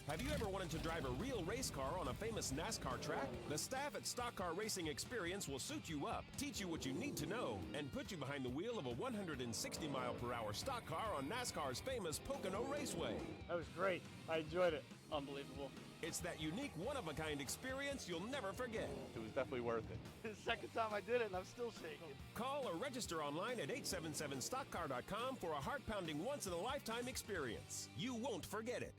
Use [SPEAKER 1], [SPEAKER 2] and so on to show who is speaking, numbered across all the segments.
[SPEAKER 1] Have you ever wanted to drive a real race car on a famous NASCAR track? The staff at Stock Car Racing Experience will suit you up, teach you what you need to know, and put you behind the wheel of a 160-mile-per-hour stock car on NASCAR's famous Pocono Raceway.
[SPEAKER 2] That was great. I enjoyed it.
[SPEAKER 3] Unbelievable.
[SPEAKER 1] It's that unique, one-of-a-kind experience you'll never forget.
[SPEAKER 4] It was definitely worth it.
[SPEAKER 3] The second time I did it, and I'm still shaking.
[SPEAKER 1] Call or register online at 877stockcar.com for a heart-pounding, once-in-a-lifetime experience. You won't forget it.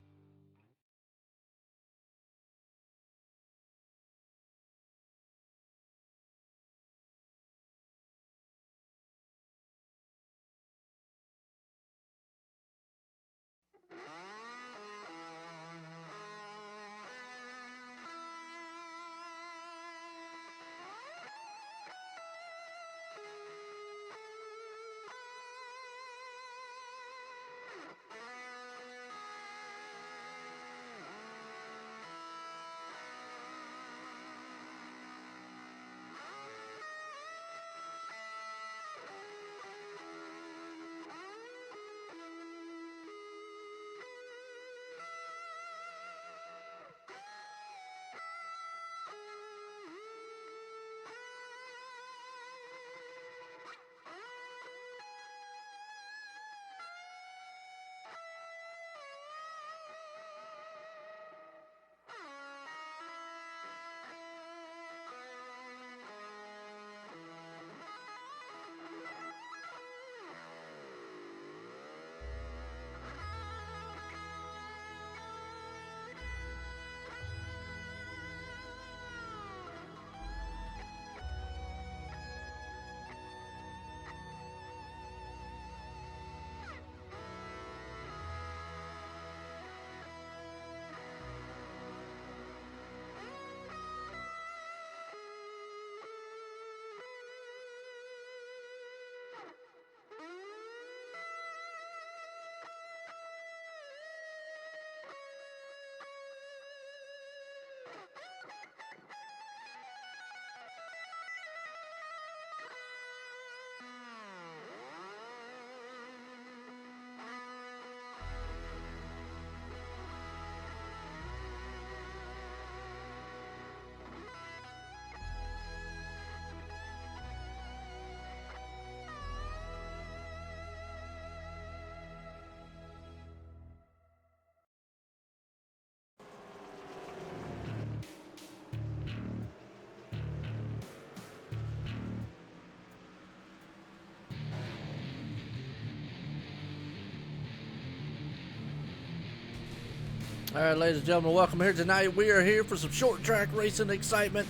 [SPEAKER 5] All right, ladies and gentlemen, welcome here tonight. We are here for some short track racing excitement.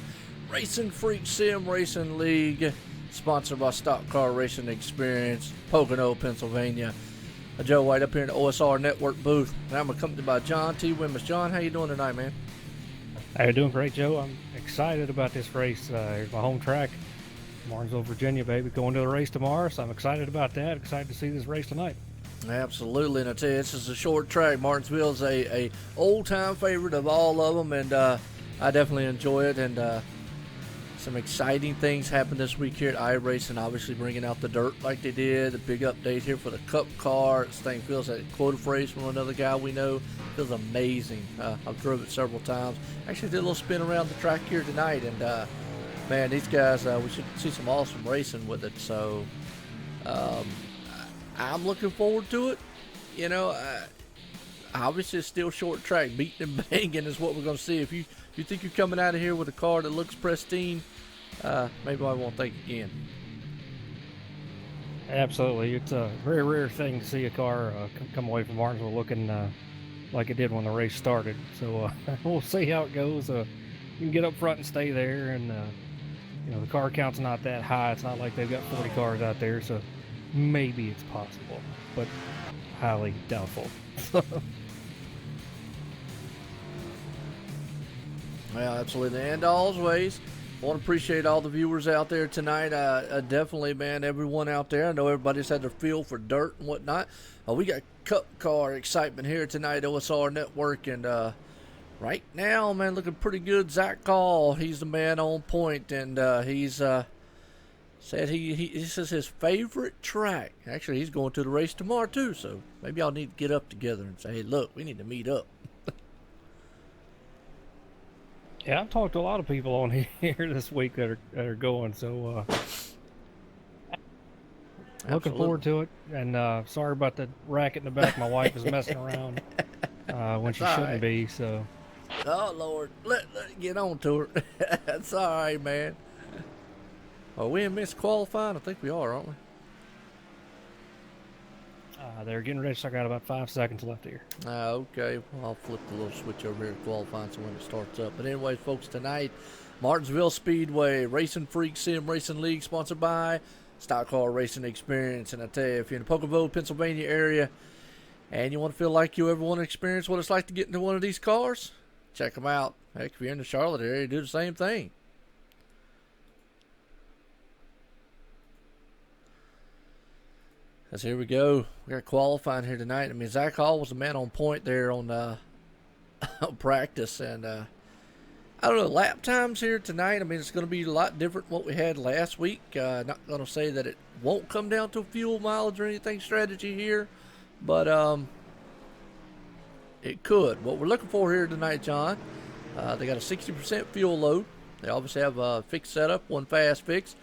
[SPEAKER 5] RacinFreeks Sim Racing League, sponsored by Stock Car Racing Experience, Pocono, Pennsylvania. Joe White up here in the OSR Network booth, and I'm accompanied by John T. Wimmis. John, how you doing tonight, man?
[SPEAKER 6] How you doing? Great, Joe. I'm excited about this race. Here's my home track, Martinsville, Virginia, baby. Going to the race tomorrow, so I'm excited about that. Excited to see this race tonight.
[SPEAKER 5] Absolutely, and I tell you, this is a short track. Martinsville is a old-time favorite of all of them, and I definitely enjoy it. And some exciting things happened this week here at iRacing, obviously bringing out the dirt like they did. A big update here for the Cup car. This thing feels like a quote phrase from another guy we know. Feels amazing. I've drove it several times. Actually did a little spin around the track here tonight, and man, these guys, we should see some awesome racing with it. So I'm looking forward to it. You know, obviously it's still short track. Beating and banging is what we're going to see. If you think you're coming out of here with a car that looks pristine, maybe I won't think again.
[SPEAKER 6] Absolutely. It's a very rare thing to see a car come away from Martinsville looking like it did when the race started. So we'll see how it goes. You can get up front and stay there, and you know, the car count's not that high. It's not like they've got 40 cars out there, so maybe it's possible, but highly doubtful.
[SPEAKER 5] Well, absolutely. And always, I want to appreciate all the viewers out there tonight. Definitely, man, everyone out there. I know everybody's had their feel for dirt and whatnot. We got Cup car excitement here tonight, OSR Network, and right now, man, looking pretty good. Zach Call, he's the man on point, and he's said he says his favorite track. Actually, he's going to the race tomorrow too, so maybe I'll need to get up together and say, hey, look, we need to meet up.
[SPEAKER 6] Yeah, I've talked to a lot of people on here this week that are going, so looking forward to it. And sorry about the racket in the back. My wife is messing around when she shouldn't be. So.
[SPEAKER 5] Oh Lord, let get on to her. That's all right, man. Are we in missed qualifying? I think we are, aren't we?
[SPEAKER 6] They're getting ready, so I got about 5 seconds left here.
[SPEAKER 5] Okay. Well, I'll flip the little switch over here to qualifying so when it starts up. But anyway, folks, tonight, Martinsville Speedway, RacinFreeks Sim Racing League, sponsored by Stock Car Racing Experience. And I tell you, if you're in the Pocatello, Pennsylvania area, and you want to feel like you ever want to experience what it's like to get into one of these cars, check them out. Heck, if you're in the Charlotte area, do the same thing. As here we go. We got qualifying here tonight. I mean, Zach Hall was the man on point there on practice. And I don't know, lap times here tonight. I mean, it's going to be a lot different from what we had last week. Not going to say that it won't come down to fuel mileage or anything strategy here. But it could. What we're looking for here tonight, John, they got a 60% fuel load. They obviously have a fixed setup, one fast fix.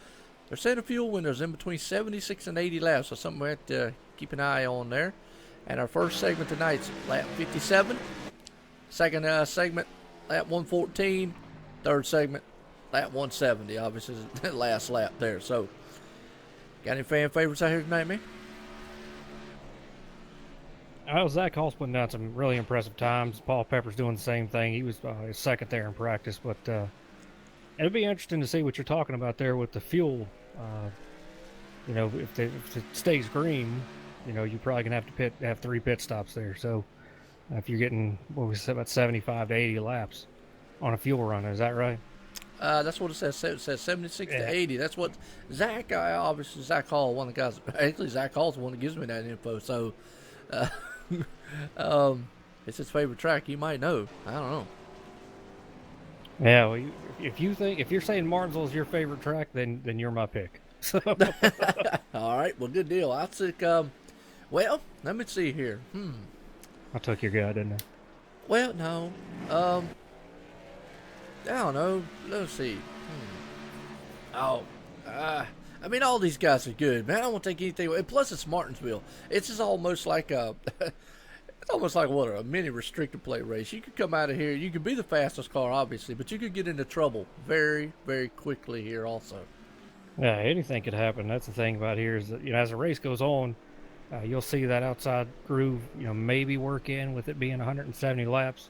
[SPEAKER 5] They're setting fuel windows in between 76 and 80 laps, so something we have to keep an eye on there. And our first segment tonight's lap 57. Second segment, lap 114. Third segment, lap 170. Obviously, is the last lap there. So, got any fan favorites out here tonight, man?
[SPEAKER 6] Zach Hall's putting down some really impressive times. Paul Pepper's doing the same thing. He was second there in practice, but it'll be interesting to see what you're talking about there with the fuel. If it stays green, you're probably gonna have to have 3 pit stops there. So if you're getting what we said about 75 to 80 laps on a fuel run, is that right?
[SPEAKER 5] That's what it says. It says 76 to 80. That's what Zach. Obviously, Zach Hall, one of the guys. Actually, Zach Hall's the one that gives me that info. So, it's his favorite track. You might know. I don't know.
[SPEAKER 6] Yeah, well, if you're saying Martinsville is your favorite track, then you're my pick. So.
[SPEAKER 5] All right, well, good deal. I took. Well, let me see here.
[SPEAKER 6] I took your guy, didn't I?
[SPEAKER 5] Well, no. I don't know. Let's see. I mean, all these guys are good, man. I don't want to take anything away. Plus, it's Martinsville. It's just almost like a. It's almost like a mini restricted plate race. You could come out of here. You could be the fastest car, obviously, but you could get into trouble very, very quickly here also.
[SPEAKER 6] Yeah, anything could happen. That's the thing about here is that, as the race goes on, you'll see that outside groove, maybe work in with it being 170 laps.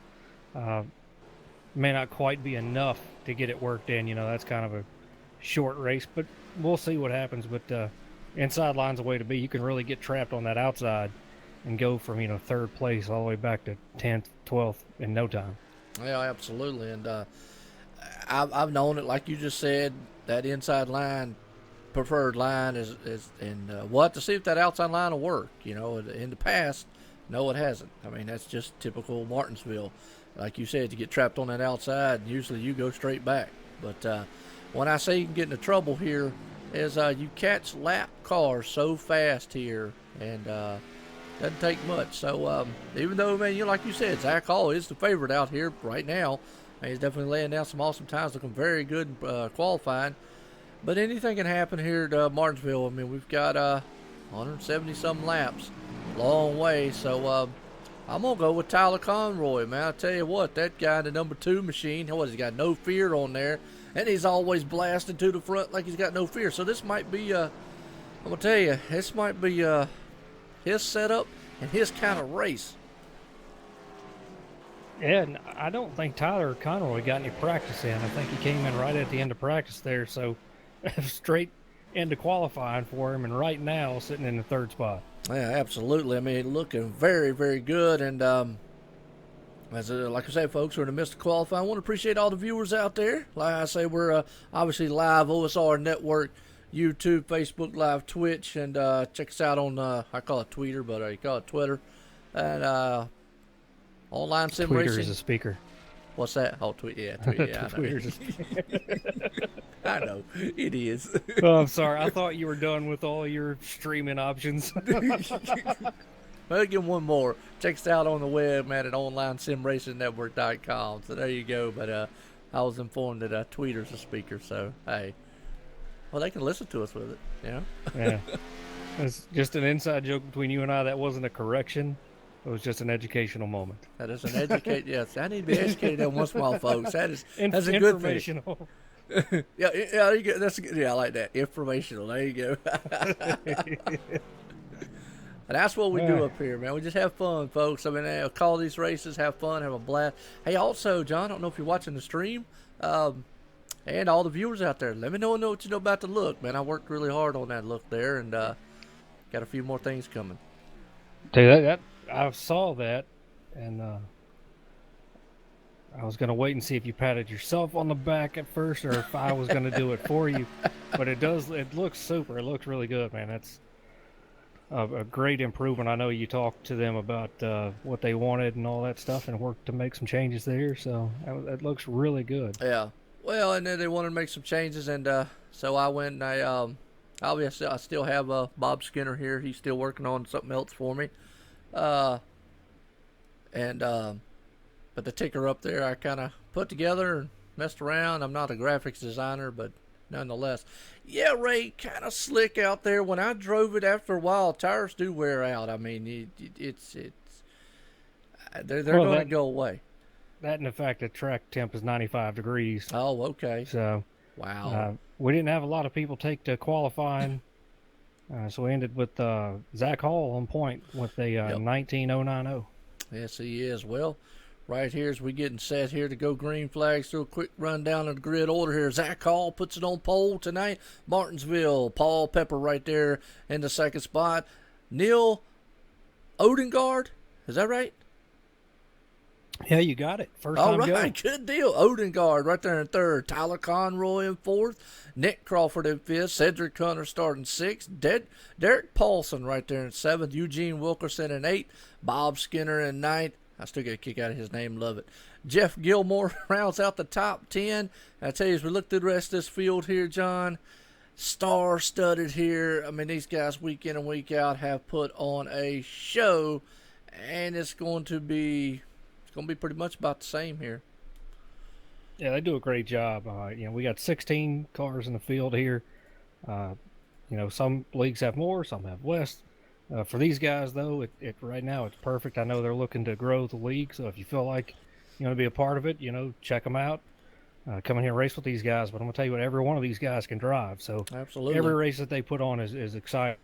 [SPEAKER 6] May not quite be enough to get it worked in. That's kind of a short race, but we'll see what happens. But inside line's the way to be. You can really get trapped on that outside and go from, third place all the way back to 10th, 12th in no time.
[SPEAKER 5] Yeah, absolutely. And I've known it, like you just said, that inside line, preferred line is and we'll have to see if that outside line will work. In the past, no, it hasn't. I mean, that's just typical Martinsville. Like you said, to get trapped on that outside, usually you go straight back. But when I say you can get into trouble here, is you catch lap cars so fast here, and doesn't take much. So even though, man, like you said, Zach Hall is the favorite out here right now. He's definitely laying down some awesome times, looking very good qualifying. But anything can happen here at Martinsville. I mean, we've got 170-some laps, long way. So I'm going to go with Tyler Conroy, man. I'll tell you what, that guy in the number 2 machine, he's got no fear on there. And he's always blasting to the front like he's got no fear. So this might be, I'm going to tell you, this might be his setup and his kind of race.
[SPEAKER 6] Yeah, and I don't think Tyler Conroy got any practice in. I think he came in right at the end of practice there, so straight into qualifying for him, and right now sitting in the 3rd spot.
[SPEAKER 5] Yeah, absolutely. I mean, looking very, very good. And like I say, folks, we're in the midst of qualifying. I want to appreciate all the viewers out there. Like I say, we're obviously live, OSR Network, YouTube, Facebook Live, Twitch, and check us out on, I call it Tweeter, but you call it Twitter. And online sim
[SPEAKER 6] Tweeter
[SPEAKER 5] racing.
[SPEAKER 6] is a speaker.
[SPEAKER 5] What's that? Oh, tweet. Yeah, tweet. Yeah, I know. I know. It is.
[SPEAKER 6] Oh, I'm sorry. I thought you were done with all your streaming options.
[SPEAKER 5] Well, give one more. Check us out on the web, man, at onlinesimracingnetwork.com. So there you go. But I was informed that Tweeter's a speaker, so hey, well, they can listen to us with it, you know.
[SPEAKER 6] Yeah, it's just an inside joke between you and I. That wasn't a correction. It was just an educational moment.
[SPEAKER 5] That is an educate. Yes, I need to be educated on once in a while, folks. That's a good thing.
[SPEAKER 6] Informational.
[SPEAKER 5] Yeah, you go. That's good. Yeah, I like that. Informational. There you go. And that's what we do up here, man. We just have fun, folks. I mean, call these races, have fun, have a blast. Hey, also, John, I don't know if you're watching the stream, and all the viewers out there, let me know what you know about the look, man. I worked really hard on that look there, and got a few more things coming.
[SPEAKER 6] Tell you that I saw that, and I was going to wait and see if you patted yourself on the back at first, or if I was going to do it for you. But it looks super. It looks really good, man. That's a great improvement. I know you talked to them about what they wanted and all that stuff, and worked to make some changes there. So it looks really good.
[SPEAKER 5] Yeah. Well, and then they wanted to make some changes, and so I went and obviously I still have Bob Skinner here. He's still working on something else for me. But the ticker up there I kind of put together and messed around. I'm not a graphics designer, but nonetheless. Yeah, Ray, kind of slick out there. When I drove it after a while, tires do wear out. I mean, they're going to go away.
[SPEAKER 6] That and the fact that track temp is 95 degrees.
[SPEAKER 5] Oh, okay.
[SPEAKER 6] So,
[SPEAKER 5] wow.
[SPEAKER 6] We didn't have a lot of people take to qualifying. So we ended with Zach Hall on point with a 19090.
[SPEAKER 5] Yes, he is. Well, right here as we getting set here to go green flags. Do a quick rundown of the grid order here. Zach Hall puts it on pole tonight. Martinsville, Paul Pepper right there in the second spot. Neil Odengard, is that right?
[SPEAKER 6] Yeah, you got it. First
[SPEAKER 5] All
[SPEAKER 6] time
[SPEAKER 5] right, good deal. Odengard right there in third. Tyler Conroy in fourth. Nick Crawford in fifth. Cedric Hunter starting sixth. Derek Paulson right there in seventh. Eugene Wilkerson in eighth. Bob Skinner in ninth. I still get a kick out of his name. Love it. Jeff Gilmore rounds out the top 10. I tell you, as we look through the rest of this field here, John, star-studded here. I mean, these guys week in and week out have put on a show, and it's going to be pretty much about the same here.
[SPEAKER 6] Yeah, they do a great job. We got 16 cars in the field here. Some leagues have more, some have less. For these guys, though, it right now it's perfect. I know they're looking to grow the league, so if you feel like you want to be a part of it, check them out. Come in here and race with these guys. But I'm going to tell you what, every one of these guys can drive. So
[SPEAKER 5] absolutely,
[SPEAKER 6] every race that they put on is exciting.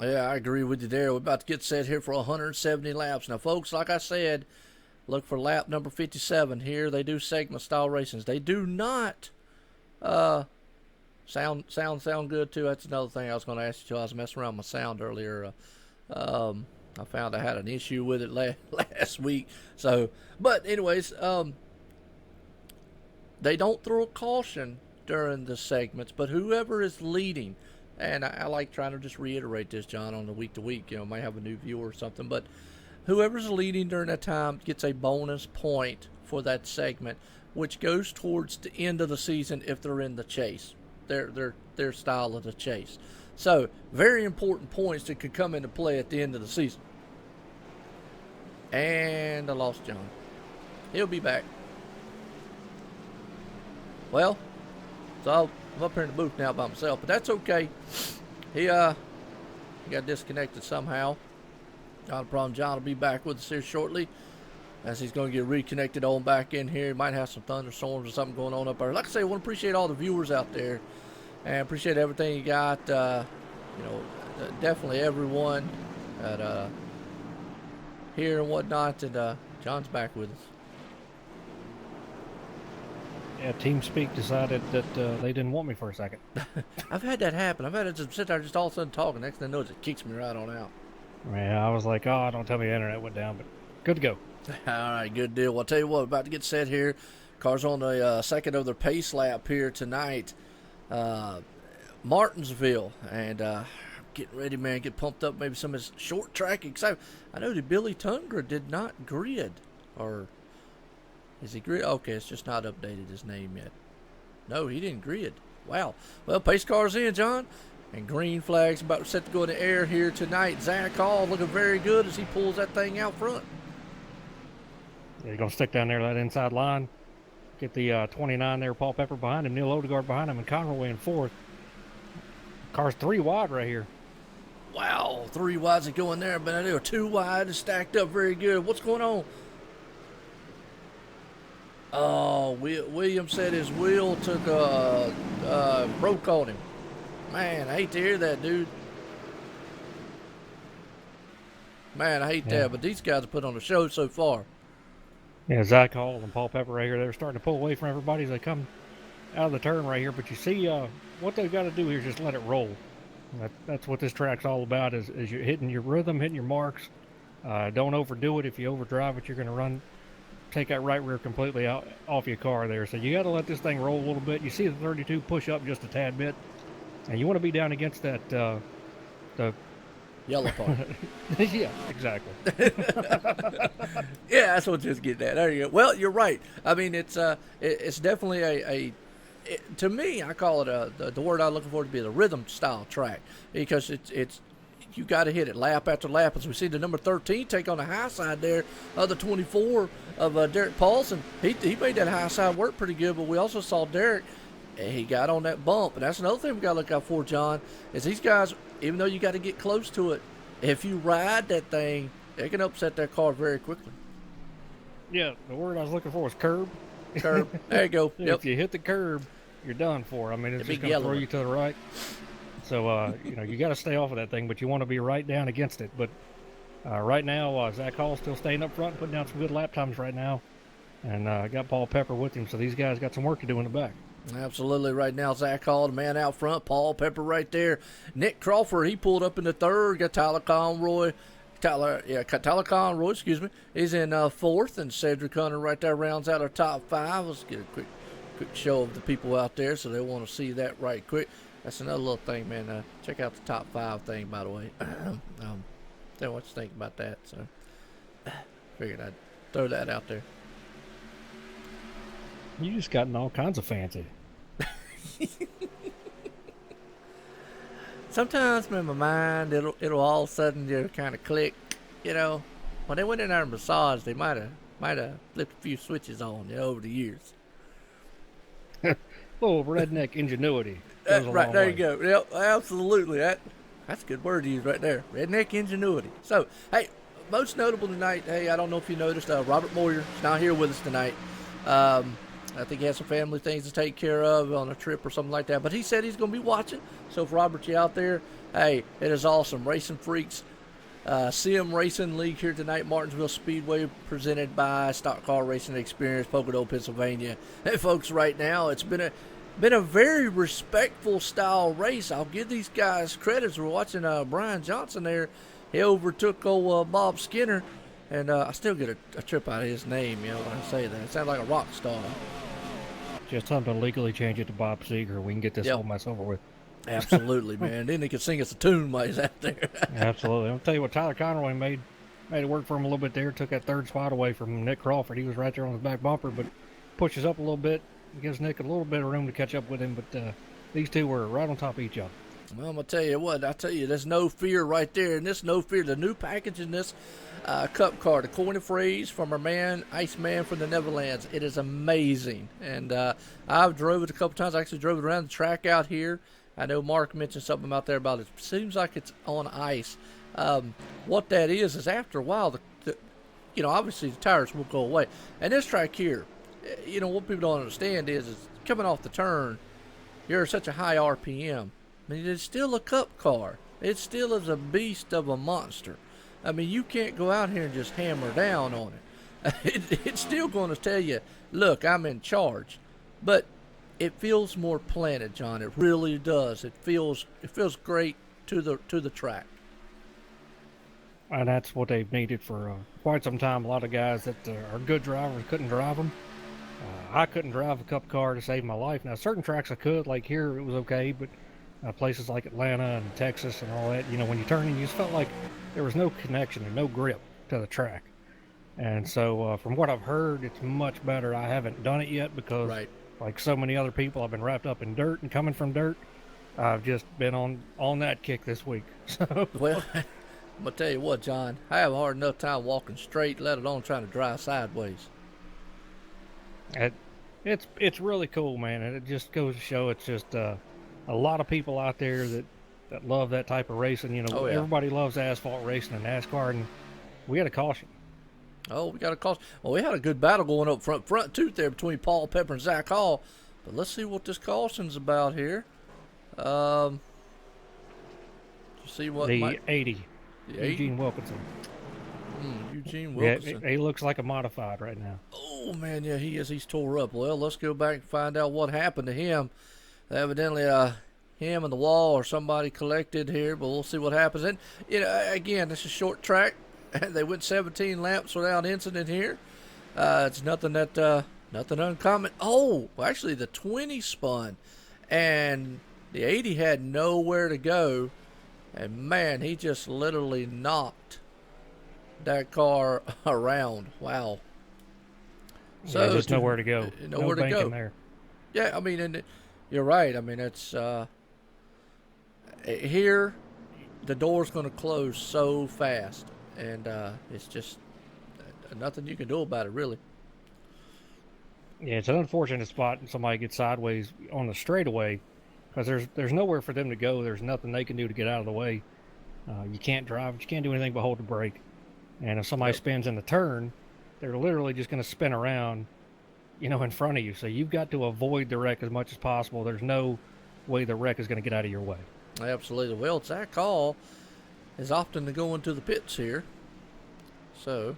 [SPEAKER 5] Yeah, I agree with you there. We're about to get set here for 170 laps. Now, folks, like I said, look for lap number 57 here. They do segment-style racings. They do not sound good, too. That's another thing I was going to ask you, too. I was messing around with my sound earlier. I found I had an issue with it last week. So, but anyways, they don't throw a caution during the segments, but whoever is leading, and I like trying to just reiterate this, John, on the week-to-week, might have a new viewer or something, but whoever's leading during that time gets a bonus point for that segment, which goes towards the end of the season if they're in the chase, their style of the chase. So, very important points that could come into play at the end of the season. And I lost John. He'll be back. Well, so I'm up here in the booth now by myself, but that's okay. He got disconnected somehow. Not a problem. John will be back with us here shortly as he's going to get reconnected on back in here. He might have some thunderstorms or something going on up there. Like I say, I want to appreciate all the viewers out there and appreciate everything you got. Definitely everyone that here and whatnot. And John's back with us.
[SPEAKER 6] Yeah, TeamSpeak decided that they didn't want me for a second.
[SPEAKER 5] I've had that happen. I've had it just sit there just all of a sudden talking. Next thing I know, it kicks me right on out.
[SPEAKER 6] Yeah, I was like, oh, don't tell me the internet went down, but good to go.
[SPEAKER 5] All right, good deal. Well, I'll tell you what, we're about to get set here. Cars on the second of their pace lap here tonight. Martinsville, and getting ready, man, get pumped up. Maybe some of his short track excitement. I know that Billy Tungra did not grid, or is he grid? Okay, it's just not updated his name yet. No, he didn't grid. Wow. Well, pace cars in, John. And green flags about to set to go in the air here tonight. Zach Hall looking very good as he pulls that thing out front.
[SPEAKER 6] Yeah, you going to stick down there that inside line? Get the 29 there, Paul Pepper behind him, Neil Odegaard behind him, and Conroy in fourth. Car's 3 wide right here.
[SPEAKER 5] Wow, 3 wides are going there, but they were 2 wide and stacked up very good. What's going on? Oh, William said his wheel took broke on him. Man, I hate to hear that, dude. Man, I hate that, but these guys have put on a show so far.
[SPEAKER 6] Yeah, Zach Hall and Paul Pepper right here, they're starting to pull away from everybody as they come out of the turn right here. But you see what they've got to do here is just let it roll. That's what this track's all about, is you're hitting your rhythm, hitting your marks. Don't overdo it. If you overdrive it, you're going to take that right rear completely out off your car there. So you got to let this thing roll a little bit. You see the 32 push up just a tad bit, and you want to be down against that the
[SPEAKER 5] yellow part.
[SPEAKER 6] Yeah, exactly.
[SPEAKER 5] Yeah, that's what just get that. There you go. Well, you're right. I mean, it's definitely to me, I call it the word I'm looking for to be the rhythm style track, because it's you got to hit it lap after lap. As we see the number 13 take on the high side there, the 24 of Derek Paulson. He made that high side work pretty good, but we also saw Derek. He got on that bump, and that's another thing we got to look out for, John, is these guys, even though you got to get close to it, if you ride that thing, it can upset that car very quickly.
[SPEAKER 6] Yeah, the word I was looking for was curb.
[SPEAKER 5] Curb. There you go. Yep.
[SPEAKER 6] If you hit the curb, you're done for. I mean, it's just going to throw you to the right. So, you got to stay off of that thing, but you want to be right down against it. But right now, Zach Hall's still staying up front, putting down some good lap times right now. And got Paul Pepper with him, so these guys got some work to do in the back.
[SPEAKER 5] Absolutely. Right now, Zach Hall, the man out front. Paul Pepper right there. Nick Crawford, he pulled up in the third. Got Tyler Conroy, excuse me. He's in fourth, and Cedric Hunter right there rounds out our top 5. Let's get a quick show of the people out there, so they want to see that right quick. That's another little thing, man. Check out the top 5 thing, by the way. Tell you what you think about that. So, figured I'd throw that out there.
[SPEAKER 6] You just gotten all kinds of fancy.
[SPEAKER 5] Sometimes in my mind, it'll all of a sudden just kind of click. When they went in there and massage, they might have flipped a few switches on over the years.
[SPEAKER 6] Little redneck ingenuity.
[SPEAKER 5] Right there, you go. Yep, absolutely. That's a good word to use right there. Redneck ingenuity. So, hey, most notable tonight. Hey, I don't know if you noticed, Robert Moyer is not here with us tonight. I think he has some family things to take care of on a trip or something like that. But he said he's going to be watching. So if Robert, you out there, hey, it is awesome. RacinFreeks Sim Racing League here tonight, Martinsville Speedway, presented by Stock Car Racing Experience, Pocono, Pennsylvania. Hey, folks, right now it's been a very respectful style race. I'll give these guys credit. We're watching Brian Johnson there. He overtook old Bob Skinner. And I still get a trip out of his name, when I say that. It sounds like a rock star.
[SPEAKER 6] Just something to legally change it to Bob Seger. We can get this whole mess over with.
[SPEAKER 5] Absolutely, man. Then he can sing us a tune while he's out there.
[SPEAKER 6] Absolutely. I'll tell you what, Tyler Conroy made it work for him a little bit there. Took that third spot away from Nick Crawford. He was right there on his back bumper, but pushes up a little bit. Gives Nick a little bit of room to catch up with him, but these two were right on top of each other.
[SPEAKER 5] Well, I'm going to tell you what. There's no fear right there. And this no fear, the new package in this Cup car, the coin and phrase from our man, Iceman from the Netherlands. It is amazing. And I've drove it a couple times. I actually drove it around the track out here. I know Mark mentioned something out there about it. It seems like it's on ice. What that is after a while, obviously the tires will go away. And this track here, what people don't understand is coming off the turn, you're at such a high RPM. I mean, it's still a Cup car. It still is a beast of a monster. I mean, you can't go out here and just hammer down on it. It's still going to tell you, look, I'm in charge. But it feels more planted, John. It really does. It feels great to the track.
[SPEAKER 6] And that's what they've needed for quite some time. A lot of guys that are good drivers couldn't drive them. I couldn't drive a Cup car to save my life. Now, certain tracks I could, like here, it was okay, but places like Atlanta and Texas and all that, when you turn in, you just felt like there was no connection and no grip to the track. And so from what I've heard, it's much better. I haven't done it yet because, like so many other people, I've been wrapped up in dirt and coming from dirt. I've just been on that kick this week. So,
[SPEAKER 5] well, I'm going to tell you what, John, I have a hard enough time walking straight, let alone trying to drive sideways.
[SPEAKER 6] It's really cool, man, and it just goes to show it's just a lot of people out there that love that type of racing. You know,
[SPEAKER 5] Oh, yeah.
[SPEAKER 6] everybody loves asphalt racing and NASCAR, and we had a caution.
[SPEAKER 5] Oh, we got a caution. Well, we had a good battle going up front tooth there between Paul Pepper and Zach Hall. But let's see what this caution's about here. See what
[SPEAKER 6] the 80.
[SPEAKER 5] The
[SPEAKER 6] Eugene Wilkinson.
[SPEAKER 5] Eugene Wilkinson.
[SPEAKER 6] Yeah, he looks like a modified right now.
[SPEAKER 5] Oh, man, yeah, he is. He's tore up. Well, let's go back and find out what happened to him. Evidently, him and the wall or somebody collected here, but we'll see what happens. And, you know, again, this is a short track. They went 17 laps without incident here. It's nothing uncommon. Oh, well, actually, the 20 spun, and the 80 had nowhere to go. And, man, he just literally knocked that car around. Wow.
[SPEAKER 6] So there's nowhere to go.
[SPEAKER 5] Nowhere to go.
[SPEAKER 6] There.
[SPEAKER 5] Yeah, I mean, and you're right. I mean, it's here. The door's going to close so fast, and it's just nothing you can do about it, really.
[SPEAKER 6] Yeah, it's an unfortunate spot. Somebody gets sideways on the straightaway because there's nowhere for them to go. There's nothing they can do to get out of the way. You can't drive. You can't do anything but hold the brake. And if somebody spins in the turn, they're literally just going to spin around, you know, in front of you. So you've got to avoid the wreck as much as possible. There's no way the wreck is going to get out of your way.
[SPEAKER 5] Absolutely. Well, Zach Hall is often to go into the pits here. So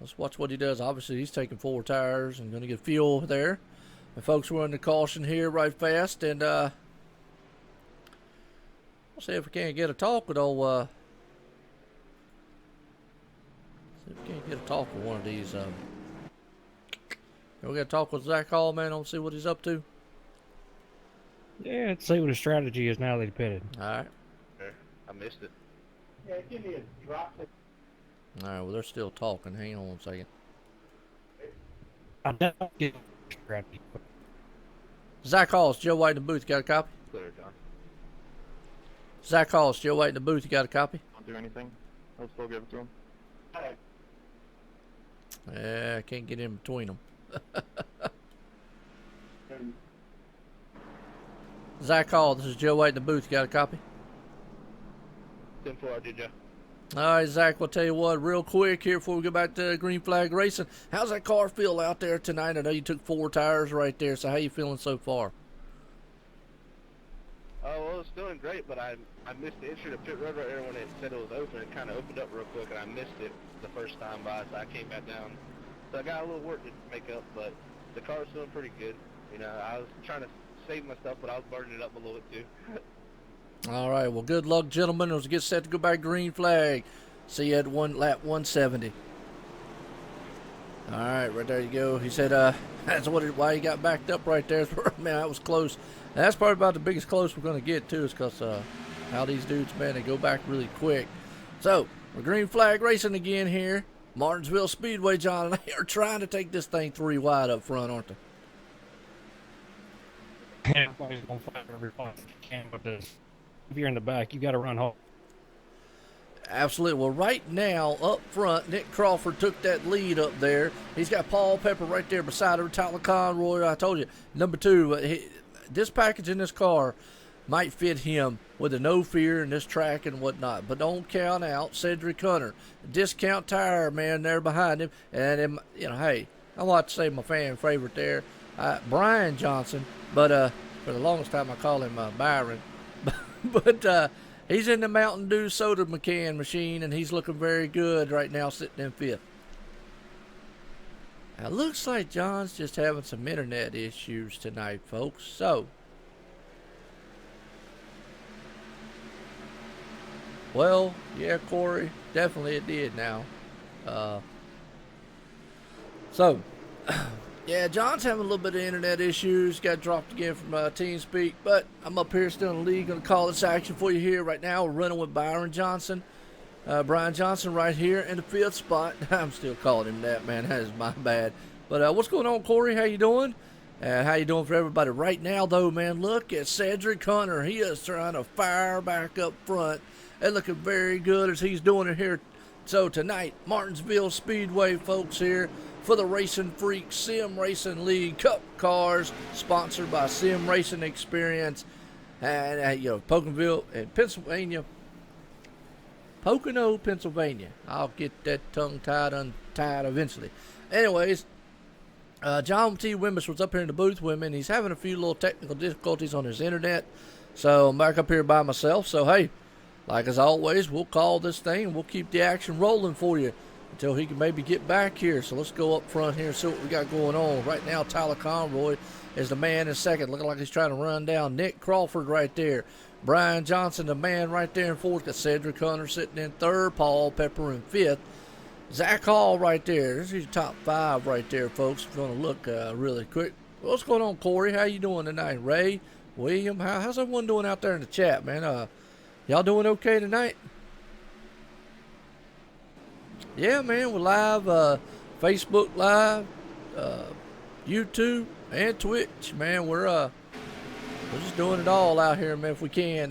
[SPEAKER 5] let's watch what he does. Obviously, he's taking 4 tires and going to get fuel there. And folks, we're under caution here right fast. And we'll see if we can't get a talk with old... see if we can't get a talk with one of these. We got to talk with Zach Hall, man. I'll see what he's up to.
[SPEAKER 6] Yeah, let's see what his strategy is now that he pitted.
[SPEAKER 5] All right.
[SPEAKER 3] I missed it.
[SPEAKER 2] Yeah, give me a drop.
[SPEAKER 5] All right, well, they're still talking. Hang on 1 second.
[SPEAKER 6] I don't get strategy.
[SPEAKER 5] Zach Hall, it's Joe White in the booth. You got a copy?
[SPEAKER 3] Clear, John.
[SPEAKER 5] Zach Hall, it's Joe White in the booth. You got a copy?
[SPEAKER 3] Don't do anything. I'll still give it to him.
[SPEAKER 5] Yeah, I can't get in between them. Zach Hall, this is Joe White in the booth. You got a copy?
[SPEAKER 3] 10-4, did ya?
[SPEAKER 5] All right, Zach, we'll tell you what, real quick here before we go back to Green Flag Racing. How's that car feel out there tonight? I know you took 4 tires right there, so how you feeling so far?
[SPEAKER 3] Oh, well, it's feeling great, but I missed the entry to pit road right there when it said it was open. It kind of opened up real quick, and I missed it the first time by, so I came back down. So I got a little work to make up, but the car was feeling pretty good. You know, I was trying to save myself, but I was burning it up a little bit too.
[SPEAKER 5] All right, well, good luck, gentlemen. As we get set to go back Green Flag. See you at lap 170. All right, right there you go. He said that's why he got backed up right there. Man, that was close. And that's probably about the biggest close we're going to get, too, is because how these dudes, man, they go back really quick. So, we're Green Flag Racing again here. Martinsville Speedway, John, and they are trying to take this thing 3 wide up front, aren't they?
[SPEAKER 6] Everybody's going to fight every fight they can with this. If you're in the back, you got to run home.
[SPEAKER 5] Absolutely. Well, right now, up front, Nick Crawford took that lead up there. He's got Paul Pepper right there beside him, Tyler Conroy. I told you, number 2, this package in this car might fit him with a no fear in this track and whatnot. But don't count out Cedric Hunter. Discount Tire, man, there behind him. And, you know, hey, I want to say my fan favorite there, Brian Johnson. But for the longest time, I call him Byron. But he's in the Mountain Dew soda McCann machine, and he's looking very good right now, sitting in 5th. Now, it looks like John's just having some internet issues tonight, folks. So, well, yeah, Corey, definitely it did now. Yeah, John's having a little bit of internet issues. Got dropped again from TeamSpeak, but I'm up here still in the league. Going to call this action for you here right now. We're running with Byron Johnson. Brian Johnson right here in the 5th spot. I'm still calling him that, man. That is my bad. But what's going on, Corey? How you doing? How you doing for everybody? Right now, though, man, look at Cedric Hunter. He is trying to fire back up front. And looking very good as he's doing it here. So tonight, Martinsville Speedway, folks, here. for the RacinFreeks Sim Racing League Cup cars, sponsored by Sim Racing Experience, and Pocono and Pennsylvania. Pocono, Pennsylvania. I'll get that tongue untied eventually. Anyways, John T. Wimbish was up here in the booth with me, and he's having a few little technical difficulties on his internet. So I'm back up here by myself. So, hey, like as always, we'll call this thing, and we'll keep the action rolling for you until he can maybe get back here. So let's go up front here and see what we got going on. Right now, Tyler Conroy is the man in second, looking like he's trying to run down Nick Crawford right there. Brian Johnson, the man right there in fourth. Got Cedric Hunter sitting in third. Paul Pepper in fifth. Zach Hall right there. This is your top five right there, folks. If you want to look really quick. What's going on, Corey? How you doing tonight? Ray, William, how's everyone doing out there in the chat, man? Y'all doing okay tonight? Yeah, man, we're live. Facebook Live, YouTube, and Twitch, man. We're just doing it all out here, man, if we can.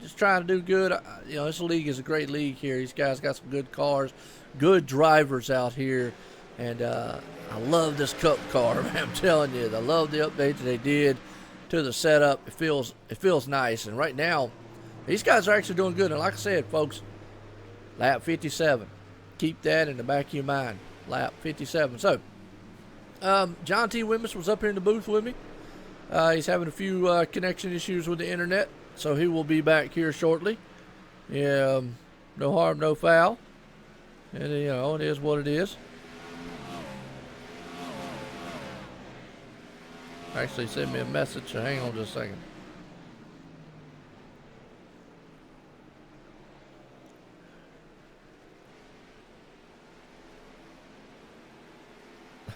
[SPEAKER 5] Just trying to do good. This league is a great league here. These guys got some good cars, good drivers out here. And I love this Cup car, man. I'm telling you. I love the update that they did to the setup. It feels nice. And right now, these guys are actually doing good. And like I said, folks, lap 57. Keep that in the back of your mind. Lap 57. So, John T. Wimbish was up here in the booth with me. He's having a few connection issues with the internet, so he will be back here shortly. Yeah, no harm, no foul. And, it is what it is. Actually, send me a message. So hang on just a second.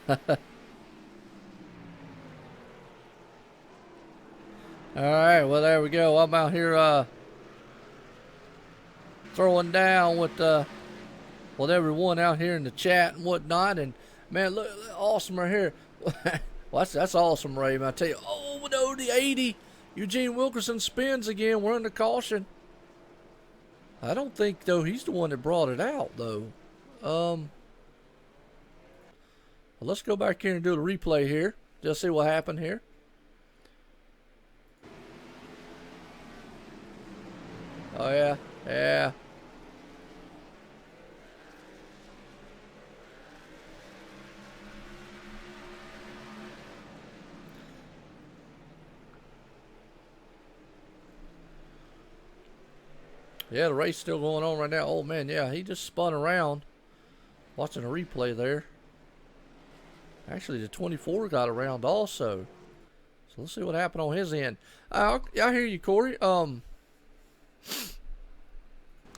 [SPEAKER 5] All right, well, there we go. I'm out here throwing down with everyone out here in the chat and whatnot. And, man, look awesome right here. Well, that's awesome, Ray. Man, I tell you, oh, no, the 80. Eugene Wilkerson spins again. We're under caution. I don't think, though, he's the one that brought it out, though. Well, let's go back here and do the replay here. Just see what happened here. Oh, yeah. Yeah. Yeah, the race still going on right now. Oh, man, yeah, he just spun around. Watching a replay there. Actually, the 24 got around also. So let's see what happened on his end. I hear you, Corey.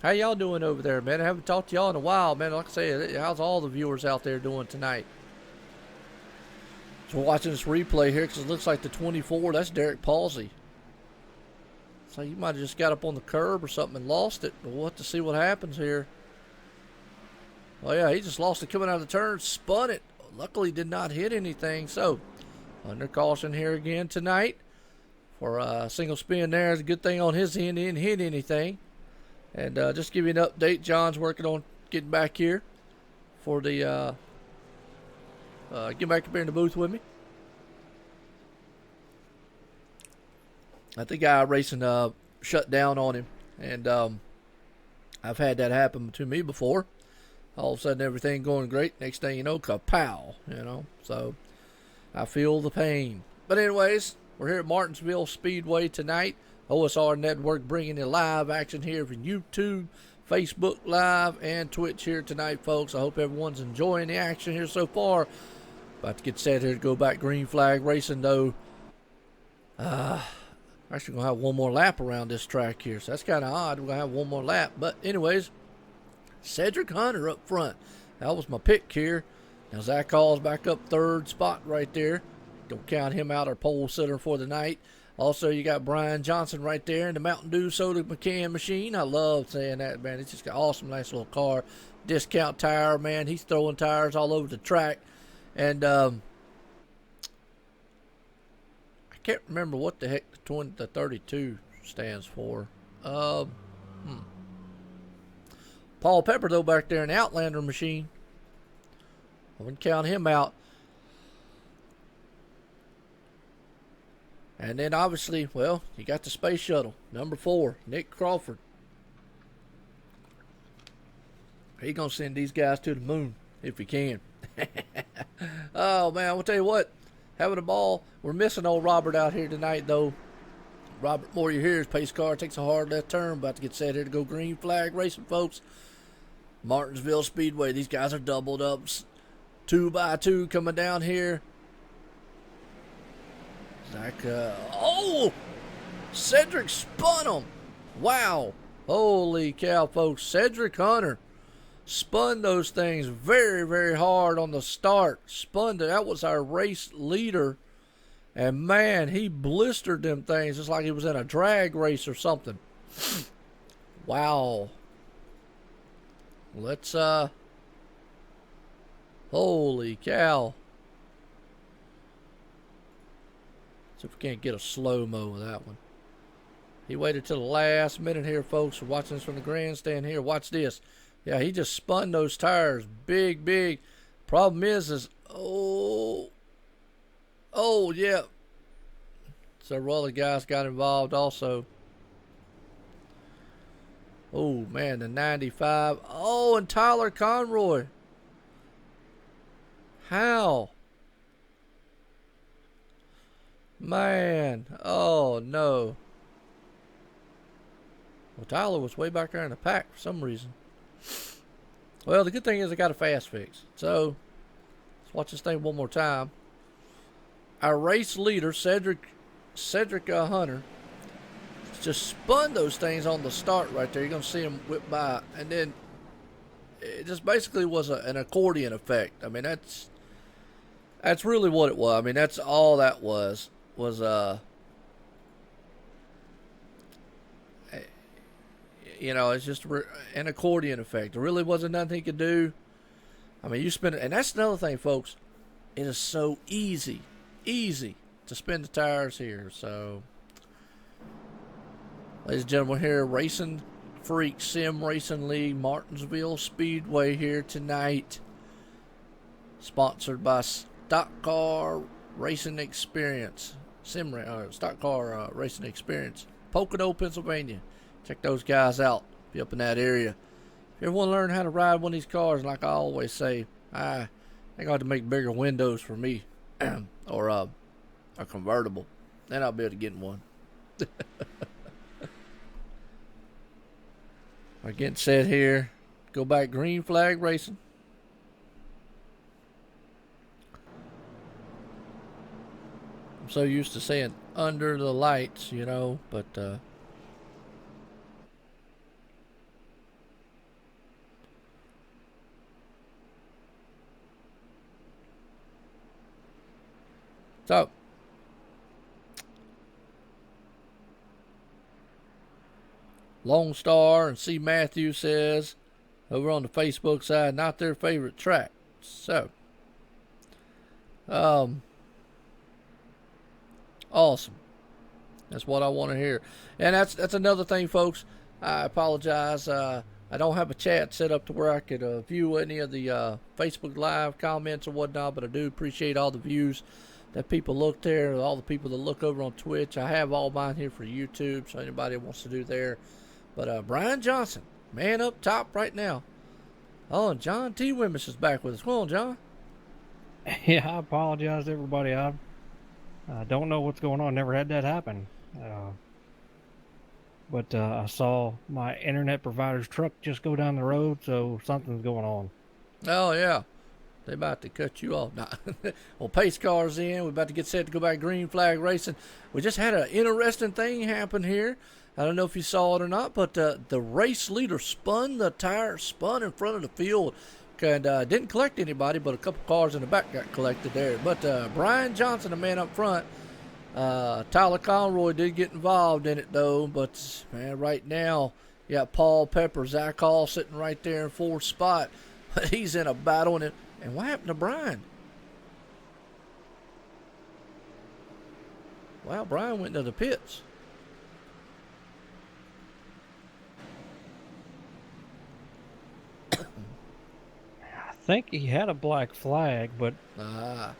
[SPEAKER 5] How y'all doing over there, man? I haven't talked to y'all in a while, man. Like I say, how's all the viewers out there doing tonight? So we're watching this replay here because it looks like the 24, that's Derek Palsy. So you might have just got up on the curb or something and lost it. We'll have to see what happens here. Oh, yeah, he just lost it coming out of the turn, spun it. Luckily did not hit anything. So under caution here again tonight. For a single spin there is a good thing on his end. He didn't hit anything. And just give you an update, John's working on getting back here for the get back up here in the booth with me. I think iRacing shut down on him, and I've had that happen to me before. All of a sudden, everything going great. Next thing you know, kapow, So I feel the pain. But anyways, we're here at Martinsville Speedway tonight. OSR Network bringing you live action here from YouTube, Facebook Live, and Twitch here tonight, folks. I hope everyone's enjoying the action here so far. About to get set here to go back green flag racing, though. Actually going to have one more lap around this track here, so that's kind of odd. We're going to have one more lap. But anyways, Cedric Hunter up front. That was my pick here. Now Zach Hall's back up third spot right there. Don't count him out, our pole sitter for the night. Also, you got Brian Johnson right there in the Mountain Dew Soda McCann machine. I love saying that, man. It's just got awesome, nice little car. Discount tire, man. He's throwing tires all over the track. And I can't remember what the heck the 32 stands for. Paul Pepper, though, back there in the Outlander machine. I wouldn't count him out. And then obviously, well, you got the space shuttle, number 4, Nick Crawford. He gonna send these guys to the moon if he can. Oh man, I'll tell you what, having a ball. We're missing old Robert out here tonight, though. Robert Moore, you're here. His pace car takes a hard left turn, about to get set here to go green flag racing, folks. Martinsville Speedway. These guys are doubled up, 2 by 2 coming down here. Zach, Cedric spun him. Wow. Holy cow, folks. Cedric Hunter spun those things very, very hard on the start. Spun it. That was our race leader. And, man, he blistered them things just like he was in a drag race or something. Wow. Let's, holy cow. See if we can't get a slow-mo with that one. He waited till the last minute here, folks. We're watching this from the grandstand here. Watch this. Yeah, he just spun those tires big, big. Problem is oh, yeah. Several other guys got involved also. Oh, man, the 95. Oh, and Tyler Conroy. How? Man, oh, no. Well, Tyler was way back there in the pack for some reason. Well, the good thing is I got a fast fix. So, let's watch this thing one more time. Our race leader, Cedric Hunter, just spun those things on the start right there. You're going to see him whip by. And then it just basically was an accordion effect. I mean, that's really what it was. I mean, that's all that was you know, it's just an accordion effect. There really wasn't nothing he could do. I mean, you spin it, and that's another thing, folks. It is so easy to spin the tires here. So, ladies and gentlemen, here, RacinFreeks Sim Racing League, Martinsville Speedway here tonight. Sponsored by Stock Car Racing Experience. Stock Car Racing Experience. Pocono, Pennsylvania. Check those guys out if you're up in that area. If you ever want to learn how to ride one of these cars, like I always say, I think I ought to make bigger windows for me. Or a convertible. Then I'll be able to get in one. Getting set here. Go back green flag racing. I'm so used to saying under the lights, you know, but so Lone Star and C. Matthew says over on the Facebook side, not their favorite track. So awesome. That's what I want to hear. And that's another thing, folks. I apologize. I don't have a chat set up to where I could view any of the Facebook Live comments or whatnot, but I do appreciate all the views that people look there, all the people that look over on Twitch. I have all mine here for YouTube, so anybody wants to do there. But Brian Johnson, man up top right now. Oh, and John T. Wimmis is back with us. Come on, John.
[SPEAKER 6] Yeah, I apologize to everybody. I don't know what's going on. Never had that happen. But I saw my internet provider's truck just go down the road, so something's going on.
[SPEAKER 5] Oh, yeah. They about to cut you off. Nah. Well, pace car's in. We're about to get set to go back green flag racing. We just had an interesting thing happen here. I don't know if you saw it or not, but the race leader spun the tire, spun in front of the field, and didn't collect anybody, but a couple cars in the back got collected there. But Brian Johnson, the man up front, Tyler Conroy did get involved in it, though. But, man, right now, you got Paul Pepper, Zach Hall sitting right there in fourth spot. But he's in a battle. And what happened to Brian? Well, Brian went to the pits.
[SPEAKER 6] I think he had a black flag, but
[SPEAKER 5] Ah.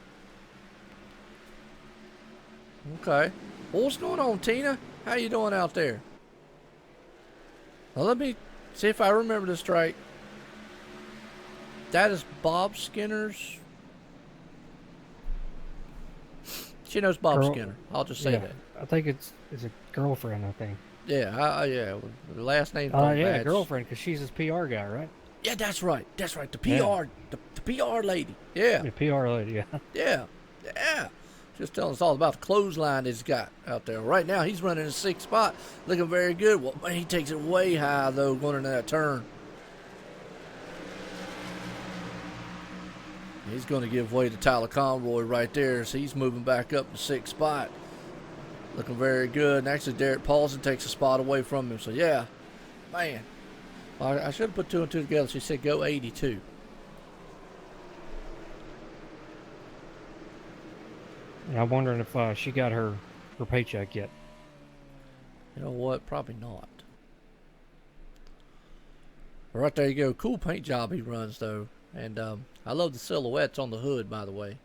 [SPEAKER 5] Okay. Well, what's going on, Tina? How you doing out there? Well, let me see if I remember this right. That is Bob Skinner's. She knows Bob Skinner. I'll just say that.
[SPEAKER 6] I think it's a girlfriend, I think.
[SPEAKER 5] Yeah, yeah. The last name.
[SPEAKER 6] Yeah, girlfriend, because she's his PR guy, right?
[SPEAKER 5] Yeah, that's right. That's right. The PR, the PR lady. Yeah.
[SPEAKER 6] The PR lady, yeah.
[SPEAKER 5] Yeah. Yeah. Just telling us all about the clothesline he's got out there. Right now, he's running in 6th spot, looking very good. Well, man, he takes it way high, though, going into that turn. He's going to give way to Tyler Conroy right there, so he's moving back up to 6th spot. Looking very good. And actually, Derek Paulson takes a spot away from him. So, yeah, man. I should have put 2 and 2 together. She said go 82.
[SPEAKER 6] And I'm wondering if she got her paycheck yet.
[SPEAKER 5] You know what? Probably not. But right there you go. Cool paint job he runs, though. And I love the silhouettes on the hood, by the way.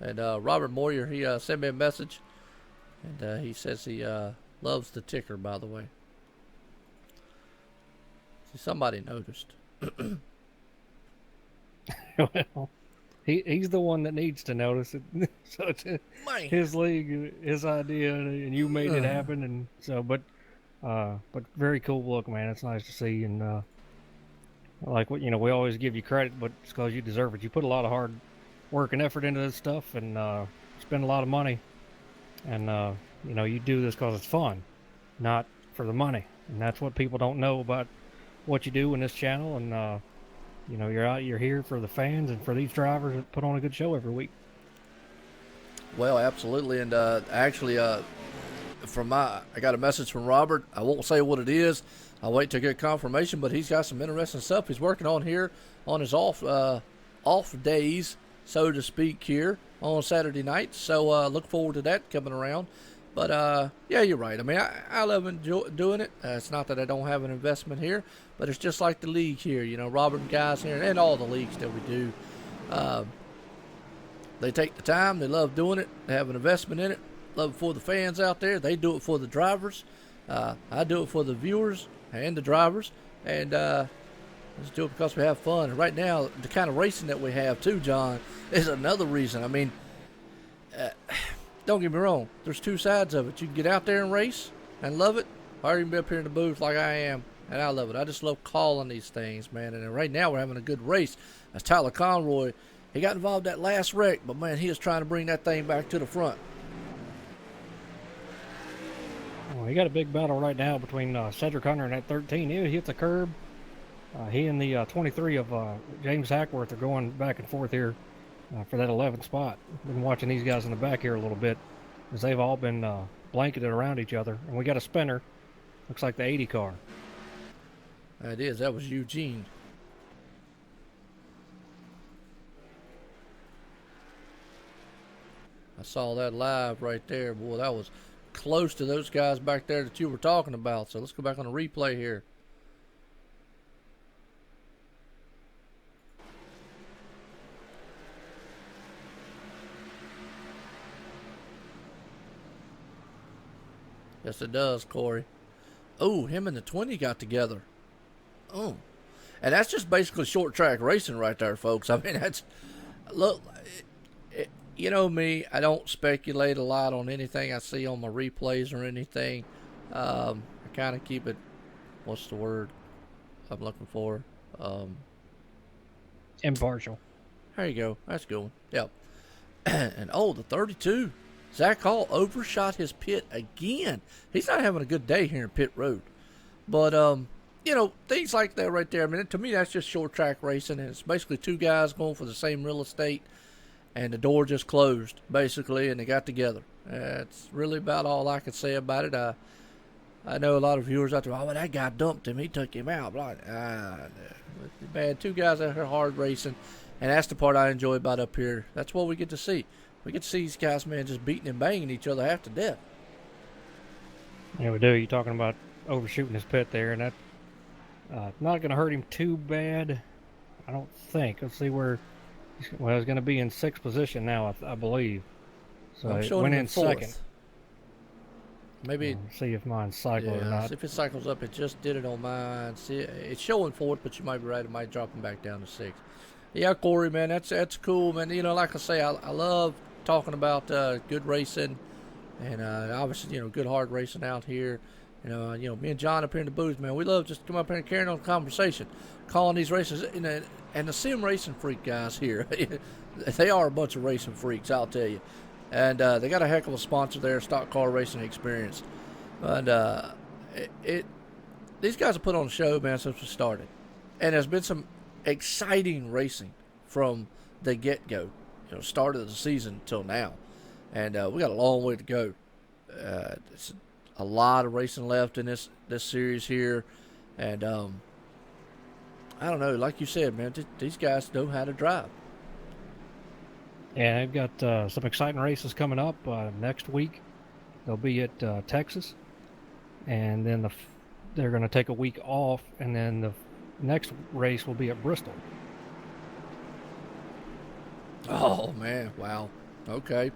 [SPEAKER 5] And Robert Moyer, he sent me a message. And he says he loves the ticker, by the way. See, somebody noticed.
[SPEAKER 6] Well, he's the one that needs to notice it. So it's his league, his idea, and you made it happen. And so, but very cool look, man. It's nice to see, and like what we always give you credit, but it's because you deserve it. You put a lot of hard work and effort into this stuff, and spend a lot of money, and you do this because it's fun, not for the money. And that's what people don't know about what you do in this channel. And you're here for the fans and for these drivers that put on a good show every week.
[SPEAKER 5] Well, absolutely. And actually, I got a message from Robert. I won't say what it is. I'll wait to get confirmation, but he's got some interesting stuff he's working on here on his off days, so to speak, here on Saturday nights. So look forward to that coming around. But yeah, you're right. I mean, I love doing it. It's not that I don't have an investment here, but it's just like the league here. Robert and guys here, and all the leagues that we do. They take the time. They love doing it. They have an investment in it. Love it for the fans out there. They do it for the drivers. I do it for the viewers and the drivers. And let's do it because we have fun. And right now, the kind of racing that we have too, John, is another reason. I mean, don't get me wrong. There's two sides of it. You can get out there and race and love it, or you can be up here in the booth like I am, and I love it. I just love calling these things, man. And right now we're having a good race. As Tyler Conroy, he got involved in that last wreck, but, man, he is trying to bring that thing back to the front.
[SPEAKER 6] Well, he got a big battle right now between Cedric Hunter and that 13. He hit the curb. He and the 23 of James Hackworth are going back and forth here for that 11th spot. Been watching these guys in the back here a little bit as they've all been blanketed around each other. And we got a spinner. Looks like the 80 car.
[SPEAKER 5] That is. That was Eugene. I saw that live right there. Boy, that was close to those guys back there that you were talking about. So let's go back on the replay here. Yes, it does, Corey. Oh, him and the 20 got together. Oh. And that's just basically short track racing right there, folks. I mean, that's... Look, you know me, I don't speculate a lot on anything I see on my replays or anything. I kind of keep it... What's the word I'm looking for?
[SPEAKER 6] Impartial.
[SPEAKER 5] There you go. That's a good one. Yep. And, the 32... Zach Hall overshot his pit again. He's not having a good day here in pit road. But, things like that right there. I mean, to me, that's just short track racing. And it's basically two guys going for the same real estate. And the door just closed, basically, and they got together. That's really about all I can say about it. I know a lot of viewers out there, well, that guy dumped him. He took him out. Man, two guys out here hard racing. And that's the part I enjoy about up here. That's what we get to see. We get to see these guys, man, just beating and banging each other half to death.
[SPEAKER 6] Yeah, we do. You're talking about overshooting his pit there, and that not going to hurt him too bad, I don't think. Let's see where. Well, he's going to be in 6th position now, I believe. So
[SPEAKER 5] I'm
[SPEAKER 6] it
[SPEAKER 5] showing
[SPEAKER 6] went
[SPEAKER 5] him
[SPEAKER 6] in
[SPEAKER 5] 4th.
[SPEAKER 6] 2nd.
[SPEAKER 5] Maybe.
[SPEAKER 6] See if mine's cycled or
[SPEAKER 5] Yeah,
[SPEAKER 6] not.
[SPEAKER 5] see if it cycles up. It just did it on mine. See, it's showing 4th, but you might be right. It might drop him back down to 6th. Yeah, Corey, man, that's cool, man. You know, like I say, I love talking about good racing, and obviously, you know, good hard racing out here. You know, me and John up here in the booth, man, we love just to come up here and carrying on the conversation, calling these races, and the Sim Racing Freak guys here, they are a bunch of racing freaks, I'll tell you. And they got a heck of a sponsor there, Stock Car Racing Experience. And these guys have put on a show, man, since we started. And there's been some exciting racing from the get-go, you know, start of the season till now. And we got a long way to go. It's a lot of racing left in this series here. And I don't know, like you said, man, these guys know how to drive.
[SPEAKER 6] Yeah, they've got some exciting races coming up next week. They'll be at Texas, and then they're going to take a week off, and then the next race will be at Bristol.
[SPEAKER 5] Oh, man, wow. Okay.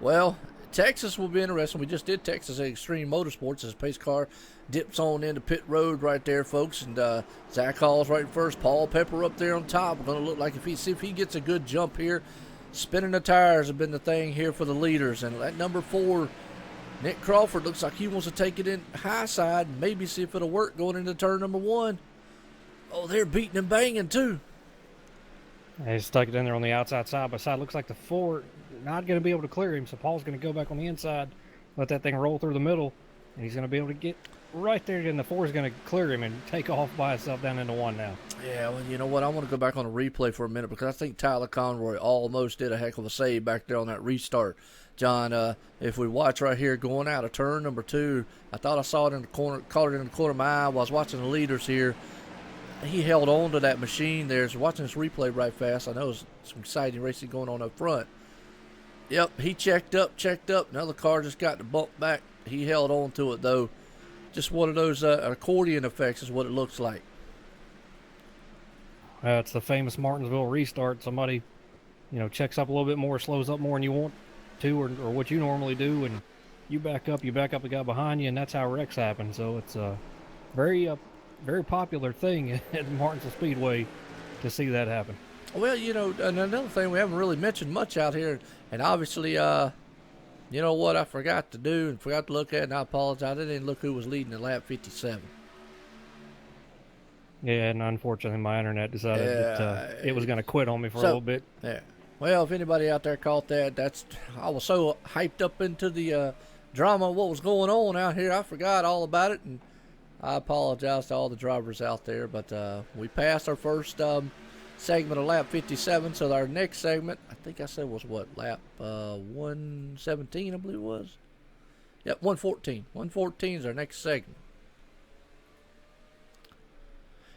[SPEAKER 5] Well, Texas will be interesting. We just did Texas at Extreme Motorsports as pace car dips on into pit road right there, folks. And Zach Hall's right first. Paul Pepper up there on top. Going to look like see if he gets a good jump here. Spinning the tires have been the thing here for the leaders. And at number 4, Nick Crawford looks like he wants to take it in high side and maybe see if it'll work going into turn number 1. Oh, they're beating and banging too.
[SPEAKER 6] He stuck it in there on the outside side by side. Looks like the 4 not going to be able to clear him, so Paul's going to go back on the inside, let that thing roll through the middle, and he's going to be able to get right there, and the 4 is going to clear him and take off by itself down into 1 now.
[SPEAKER 5] Yeah, well, you know what? I want to go back on a replay for a minute because I think Tyler Conroy almost did a heck of a save back there on that restart. John, if we watch right here going out of turn number 2, I thought I saw it in the corner, caught it in the corner of my eye while I was watching the leaders here. He held on to that machine there. So watching this replay right fast, I know there's some exciting racing going on up front. Yep, he checked up. Another car just got the bump back. He held on to it, though. Just one of those accordion effects is what it looks like.
[SPEAKER 6] It's the famous Martinsville restart. Somebody, checks up a little bit more, slows up more than you want to, or what you normally do, and you back up the guy behind you, and that's how wrecks happen. So it's a very popular thing at Martinsville Speedway to see that happen.
[SPEAKER 5] Well, and another thing we haven't really mentioned much out here, and obviously, you know what I forgot to do and forgot to look at, and I apologize. I didn't look who was leading at lap 57.
[SPEAKER 6] Yeah, and unfortunately my internet decided that it was going to quit on me for a little bit.
[SPEAKER 5] Yeah. Well, if anybody out there caught that, I was so hyped up into the drama of what was going on out here, I forgot all about it, and I apologize to all the drivers out there. But we passed our first segment of lap 57, so our next segment, I think I said was what, lap 117, I believe it was? Yep, 114. 114 is our next segment.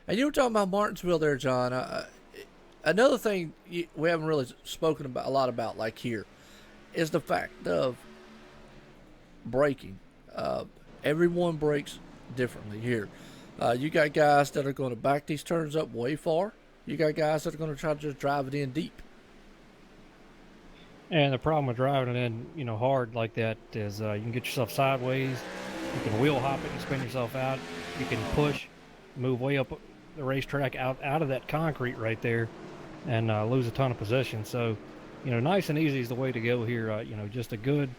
[SPEAKER 5] And you were talking about Martinsville there, John. Another thing we haven't really spoken about a lot about, like here, is the fact of braking. Everyone brakes differently here. You got guys that are going to back these turns up way far. You got guys that are going to try to just drive it in deep.
[SPEAKER 6] And the problem with driving it in, hard like that is you can get yourself sideways. You can wheel hop it and spin yourself out. You can push, move way up the racetrack out of that concrete right there, and lose a ton of position. So, nice and easy is the way to go here. Just a good,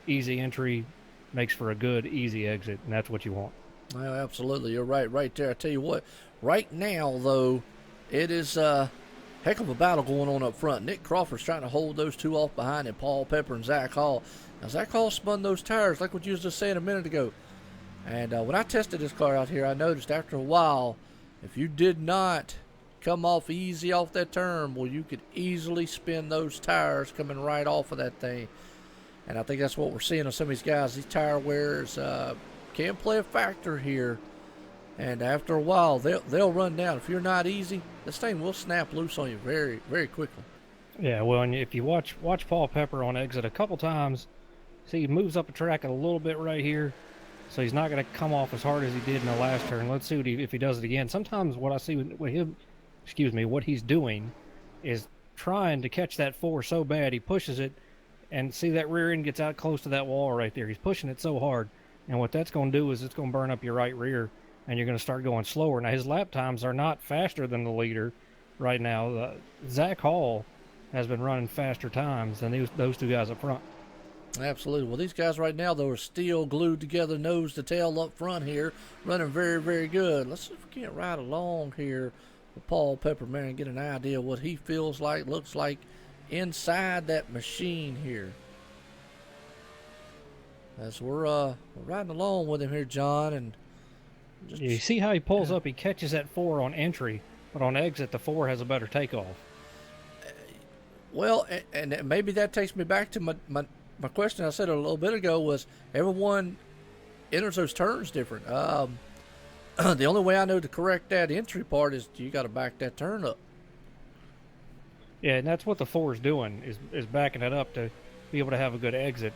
[SPEAKER 6] easy entry makes for a good, easy exit, and that's what you want.
[SPEAKER 5] Well, absolutely. You're right there. I tell you what, right now, though, it is a heck of a battle going on up front. Nick Crawford's trying to hold those two off behind him, Paul Pepper and Zach Hall. Now, Zach Hall spun those tires like what you was just saying a minute ago. And when I tested this car out here, I noticed after a while, if you did not come off easy off that turn, well, you could easily spin those tires coming right off of that thing. And I think that's what we're seeing on some of these guys. These tire wears can play a factor here. And after a while, they'll run down. If you're not easy, this thing will snap loose on you very, very quickly.
[SPEAKER 6] Yeah, well, and if you watch Paul Pepper on exit a couple times, see he moves up the track a little bit right here, so he's not going to come off as hard as he did in the last turn. Let's see if he does it again. Sometimes what I see with him, what he's doing is trying to catch that 4 so bad he pushes it, and see that rear end gets out close to that wall right there. He's pushing it so hard, and what that's going to do is it's going to burn up your right rear, and you're going to start going slower. Now, his lap times are not faster than the leader right now. Zach Hall has been running faster times than those two guys up front.
[SPEAKER 5] Absolutely. Well, these guys right now, though, are still glued together, nose to tail up front here, running very, very good. Let's see if we can't ride along here with Paul Pepper, man, and get an idea of what he feels like, looks like inside that machine here. As we're riding along with him here, John, and
[SPEAKER 6] you see how he pulls up? He catches that 4 on entry, but on exit, the 4 has a better takeoff.
[SPEAKER 5] Well, and maybe that takes me back to my question I said a little bit ago was everyone enters those turns different. The only way I know to correct that entry part is you got to back that turn up.
[SPEAKER 6] Yeah, and that's what the 4 is doing, is backing it up to be able to have a good exit.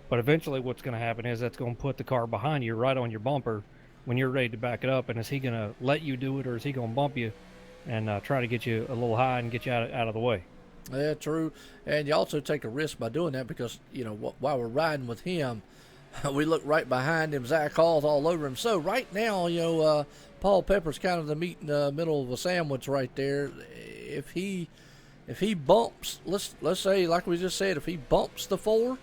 [SPEAKER 6] But eventually what's going to happen is that's going to put the car behind you right on your bumper when you're ready to back it up. And is he going to let you do it, or is he going to bump you and try to get you a little high and get you out of the way?
[SPEAKER 5] Yeah, true. And you also take a risk by doing that because, while we're riding with him, we look right behind him. Zach Hall's all over him. So right now, Paul Pepper's kind of the meat in the middle of a sandwich right there. If he bumps, let's say, like we just said, if he bumps the 4,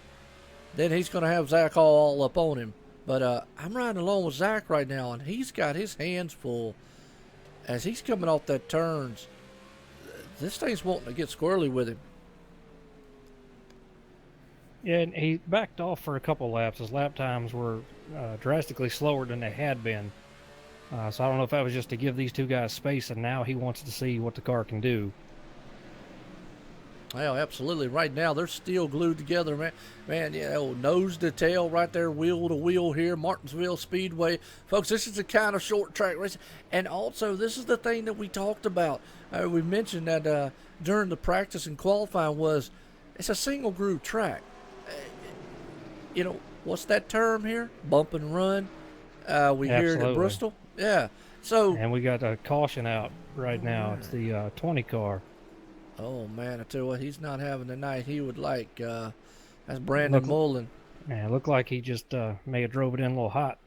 [SPEAKER 5] then he's going to have Zach Hall all up on him. But I'm riding along with Zach right now, and he's got his hands full as he's coming off that turns. This thing's wanting to get squirrely with him.
[SPEAKER 6] Yeah, and he backed off for a couple laps. His lap times were drastically slower than they had been. So I don't know if that was just to give these two guys space, and now he wants to see what the car can do.
[SPEAKER 5] Well, absolutely. Right now, they're still glued together, man. Man, nose to tail right there, wheel to wheel here, Martinsville Speedway. Folks, this is the kind of short track racing. And also, this is the thing that we talked about. We mentioned that during the practice and qualifying was it's a single groove track. What's that term here? Bump and run. We hear it at Bristol. Yeah. So.
[SPEAKER 6] And we got a caution out right now. It's the 20 car.
[SPEAKER 5] Oh, man, I tell you what, he's not having the night he would like. That's Brandon Mullen.
[SPEAKER 6] Yeah, it looked like he just may have drove it in a little hot.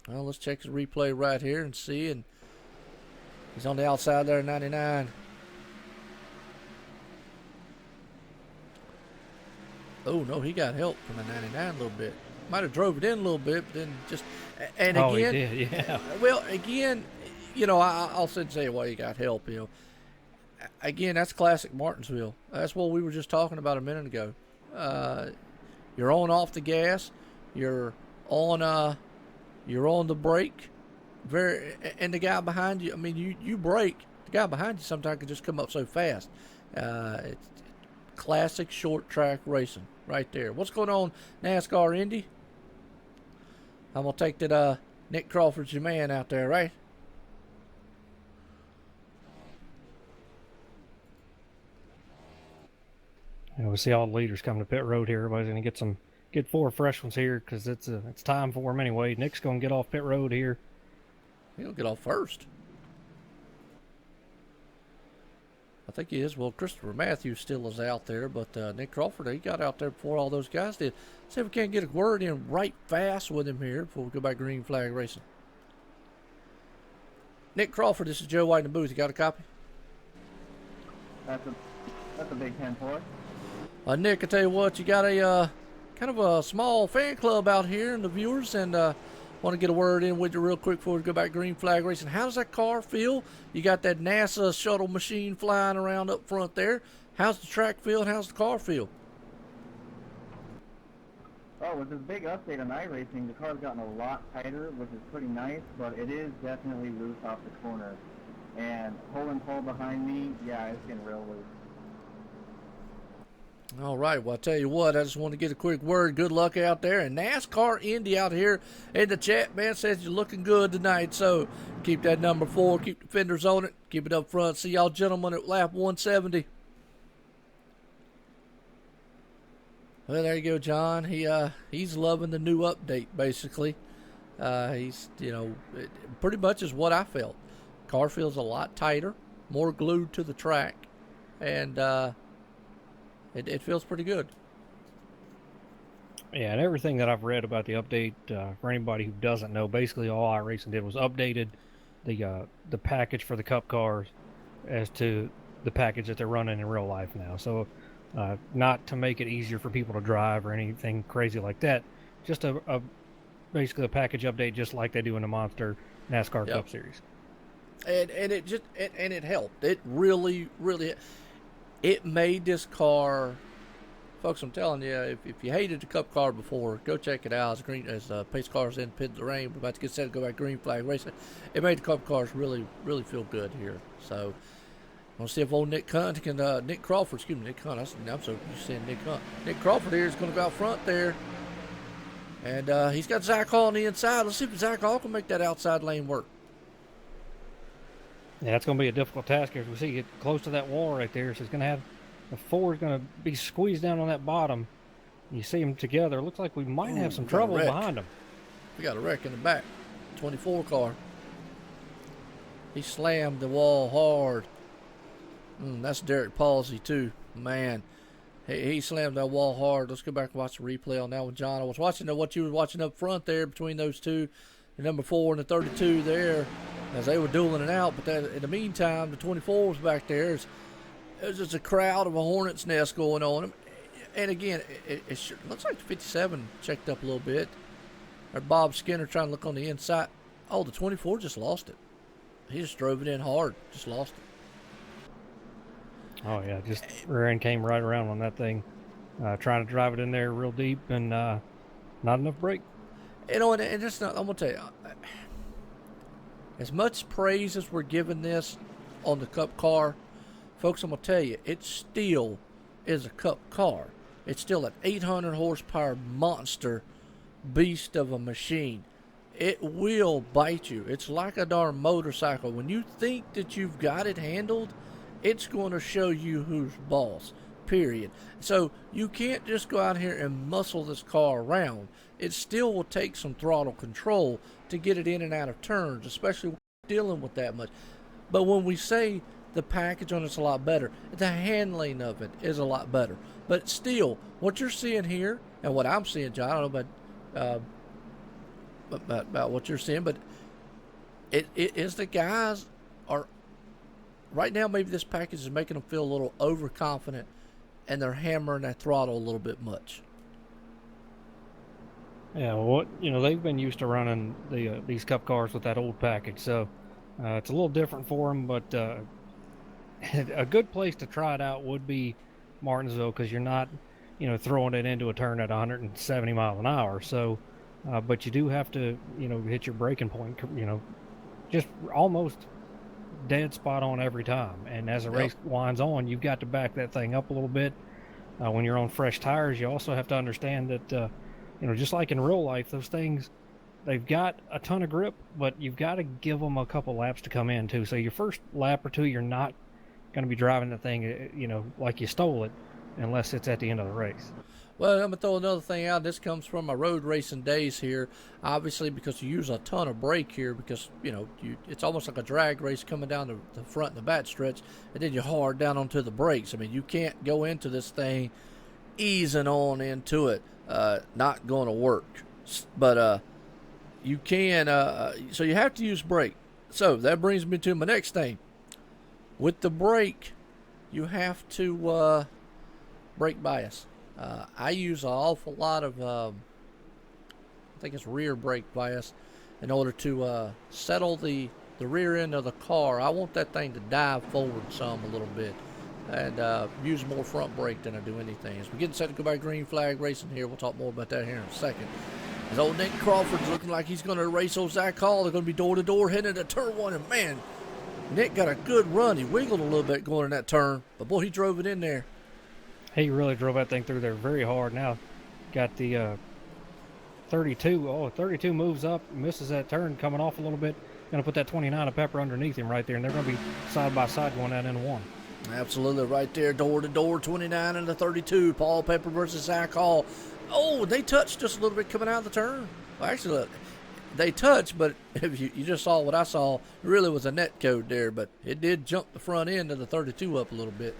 [SPEAKER 5] Well, let's check his replay right here and see. And he's on the outside there, 99. Oh, no, he got help from the 99 a little bit. Might have drove it in a little bit, but then just... And again...
[SPEAKER 6] Oh, he did, yeah.
[SPEAKER 5] Well, again, I'll sit and say, well, he got help, Again, that's classic Martinsville. That's what we were just talking about a minute ago. You're on off the gas. You're on the brake. And the guy behind you. I mean, you brake. The guy behind you sometimes can just come up so fast. It's classic short track racing right there. What's going on, NASCAR Indy? I'm gonna take that. Nick Crawford's your man out there, right?
[SPEAKER 6] We see all the leaders coming to pit road here. Everybody's going to get 4 fresh ones here because it's time for them anyway. Nick's going to get off pit road here.
[SPEAKER 5] He'll get off first. I think he is. Well, Christopher Matthews still is out there, but Nick Crawford, he got out there before all those guys did. See if we can't get a word in right fast with him here before we go back green flag racing. Nick Crawford, this is Joe White in the booth. You got a copy?
[SPEAKER 2] That's a big 10 for us.
[SPEAKER 5] Nick, I tell you what, you got a kind of a small fan club out here and the viewers, and want to get a word in with you real quick before we go back green flag racing. How does that car feel? You got that NASA shuttle machine flying around up front there. How's the track feel and how's the car feel?
[SPEAKER 2] Oh, with this big update on iRacing, the car's gotten a lot tighter, which is pretty nice, but it is definitely loose off the corner. And holding pole behind me, yeah, it's getting real loose.
[SPEAKER 5] All right, well, I tell you what, I just want to get a quick word. Good luck out there. And NASCAR Indy out here in the chat, man, says you're looking good tonight. So keep that number 4, keep the fenders on it, keep it up front. See y'all gentlemen at lap 170. Well, there you go, John. He's loving the new update, basically. He's, pretty much is what I felt. Car feels a lot tighter, more glued to the track, and it feels pretty good.
[SPEAKER 6] Yeah, and everything that I've read about the update, for anybody who doesn't know, basically all iRacing did was updated the package for the Cup cars as to the package that they're running in real life now. So, not to make it easier for people to drive or anything crazy like that, just basically a package update just like they do in the Monster NASCAR Cup Series.
[SPEAKER 5] And it helped. It really it made this car. Folks, I'm telling you, if you hated the Cup car before, go check it out. As pace cars in pit the rain, we're about to get set to go back green flag racing. It made the Cup cars really feel good here. So, we'll see if old Nick Crawford, Nick Hunt. I'm so used to saying Nick Hunt. Nick Crawford here is going to go out front there, and he's got Zach Hall on the inside. Let's see if Zach Hall can make that outside lane work.
[SPEAKER 6] Yeah, it's going to be a difficult task as we see get close to that wall right there. So it's going to have the four is going to be squeezed down on that bottom. You see them together. Looks like we might have some trouble behind them.
[SPEAKER 5] We got a wreck in the back. 24 car. He slammed the wall hard. That's Derek Palsy too. Man, he slammed that wall hard. Let's go back and watch the replay on that one, John. I was watching what you were watching up front there between those two, the number 4 and the 32 there, as they were dueling it out. But in the meantime, the 24 was back there. There's just a crowd of a hornet's nest going on. And again, it sure looks like the 57 checked up a little bit. Or Bob Skinner trying to look on the inside. Oh, the 24 just lost it. He just drove it in hard. Just lost it.
[SPEAKER 6] Oh, yeah. Just rear end came right around on that thing. Trying to drive it in there real deep and not enough brake.
[SPEAKER 5] And it's not, I'm going to tell you, as much praise as we're giving this on the Cup car, folks, I'm going to tell you, it still is a Cup car. It's still an 800 horsepower monster beast of a machine. It will bite you. It's like a darn motorcycle. When you think that you've got it handled, it's going to show you who's boss, period. So you can't just go out here and muscle this car around. It still will take some throttle control to get it in and out of turns, especially when you're dealing with that much. But when we say the package on it's a lot better, the handling of it is a lot better. But still, what you're seeing here, and what I'm seeing, John, I don't know about what you're seeing, but it is the guys are, right now maybe this package is making them feel a little overconfident, and they're hammering that throttle a little bit much.
[SPEAKER 6] Yeah, well, they've been used to running these Cup cars with that old package, so it's a little different for them, but a good place to try it out would be Martinsville, because you're not, throwing it into a turn at 170 miles an hour. So, but you do have to, hit your braking point, just almost dead spot on every time. And as the race winds on, you've got to back that thing up a little bit. When you're on fresh tires, you also have to understand that, just like in real life, those things, they've got a ton of grip, but you've got to give them a couple laps to come in too. So your first lap or two, you're not going to be driving the thing, like you stole it, unless it's at the end of the race.
[SPEAKER 5] Well, I'm going to throw another thing out. This comes from my road racing days here, obviously, because you use a ton of brake here, because, it's almost like a drag race coming down the front and the back stretch, and then you're hard down onto the brakes. I mean, you can't go into this thing easing on into it. Not going to work. But you can, so you have to use brake. So that brings me to my next thing. With the brake, you have to brake bias. I use an awful lot of, I think it's rear brake bias, in order to settle the rear end of the car. I want that thing to dive forward some a little bit, and use more front brake than I do anything. As we're getting set to go by green flag racing here, we'll talk more about that here in a second. As old Nick Crawford's looking like he's going to race old Zach Hall. They're going to be door to door heading into turn one, and man, Nick got a good run. He wiggled a little bit going in that turn, but boy, he drove it in there.
[SPEAKER 6] He really drove that thing through there very hard. Now, got the 32. Oh, 32 moves up, misses that turn, coming off a little bit. Going to put that 29 of Pepper underneath him right there, and they're going to be side by side going out in one.
[SPEAKER 5] Absolutely, right there, door to door, 29 and the 32. Paul Pepper versus Zach Hall. Oh, they touched just a little bit coming out of the turn. Well, actually, look, they touched, but if you just saw what I saw, it really was a net code there, but it did jump the front end of the 32 up a little bit.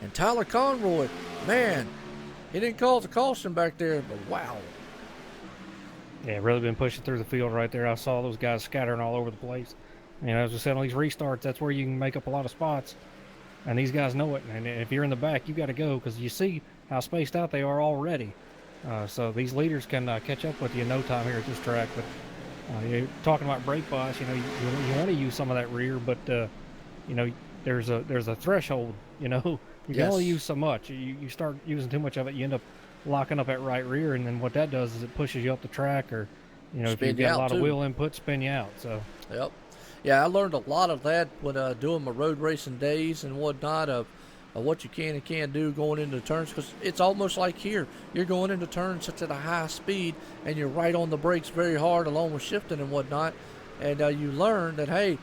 [SPEAKER 5] And Tyler Conroy, man, he didn't cause a caution back there, but wow.
[SPEAKER 6] Yeah, really been pushing through the field right there. I saw those guys scattering all over the place. As I said, on these restarts, that's where you can make up a lot of spots. And these guys know it. And if you're in the back, you got to go because you see how spaced out they are already. So these leaders can catch up with you in no time here at this track. But you're talking about brake bias, you want to use some of that rear, but there's a threshold. You can only use so much. You start using too much of it, you end up locking up that right rear, and then what that does is it pushes you up the track, or if you've got a lot of wheel input, spin you out. So
[SPEAKER 5] yep. Yeah, I learned a lot of that when doing my road racing days and whatnot of what you can and can't do going into turns, because it's almost like here. You're going into turns such at a high speed, and you're right on the brakes very hard along with shifting and whatnot, and you learn that, hey,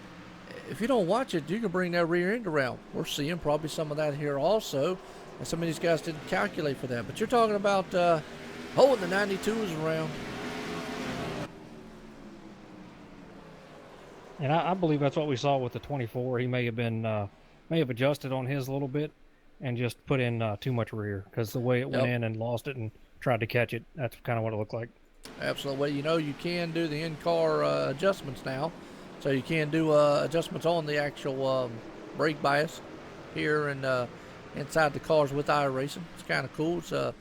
[SPEAKER 5] if you don't watch it, you can bring that rear end around. We're seeing probably some of that here also, and some of these guys didn't calculate for that. But you're talking about holding the 92s around.
[SPEAKER 6] And I believe that's what we saw with the 24. He may have adjusted on his a little bit and just put in too much rear, because the way it went in and lost it and tried to catch it, that's kind of what it looked like.
[SPEAKER 5] Absolutely. You can do the in-car adjustments now. So you can do adjustments on the actual brake bias here and inside the cars with iRacing. It's kind of cool. It's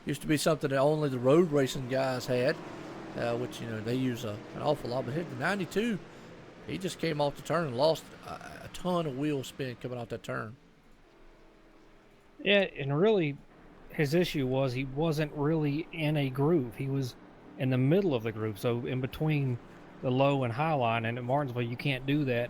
[SPEAKER 5] used to be something that only the road racing guys had, which they use an awful lot. But hit the 92, he just came off the turn and lost a ton of wheel spin coming off that turn.
[SPEAKER 6] Yeah, and really, his issue was he wasn't really in a groove. He was in the middle of the groove, so in between the low and high line, and at Martinsville you can't do that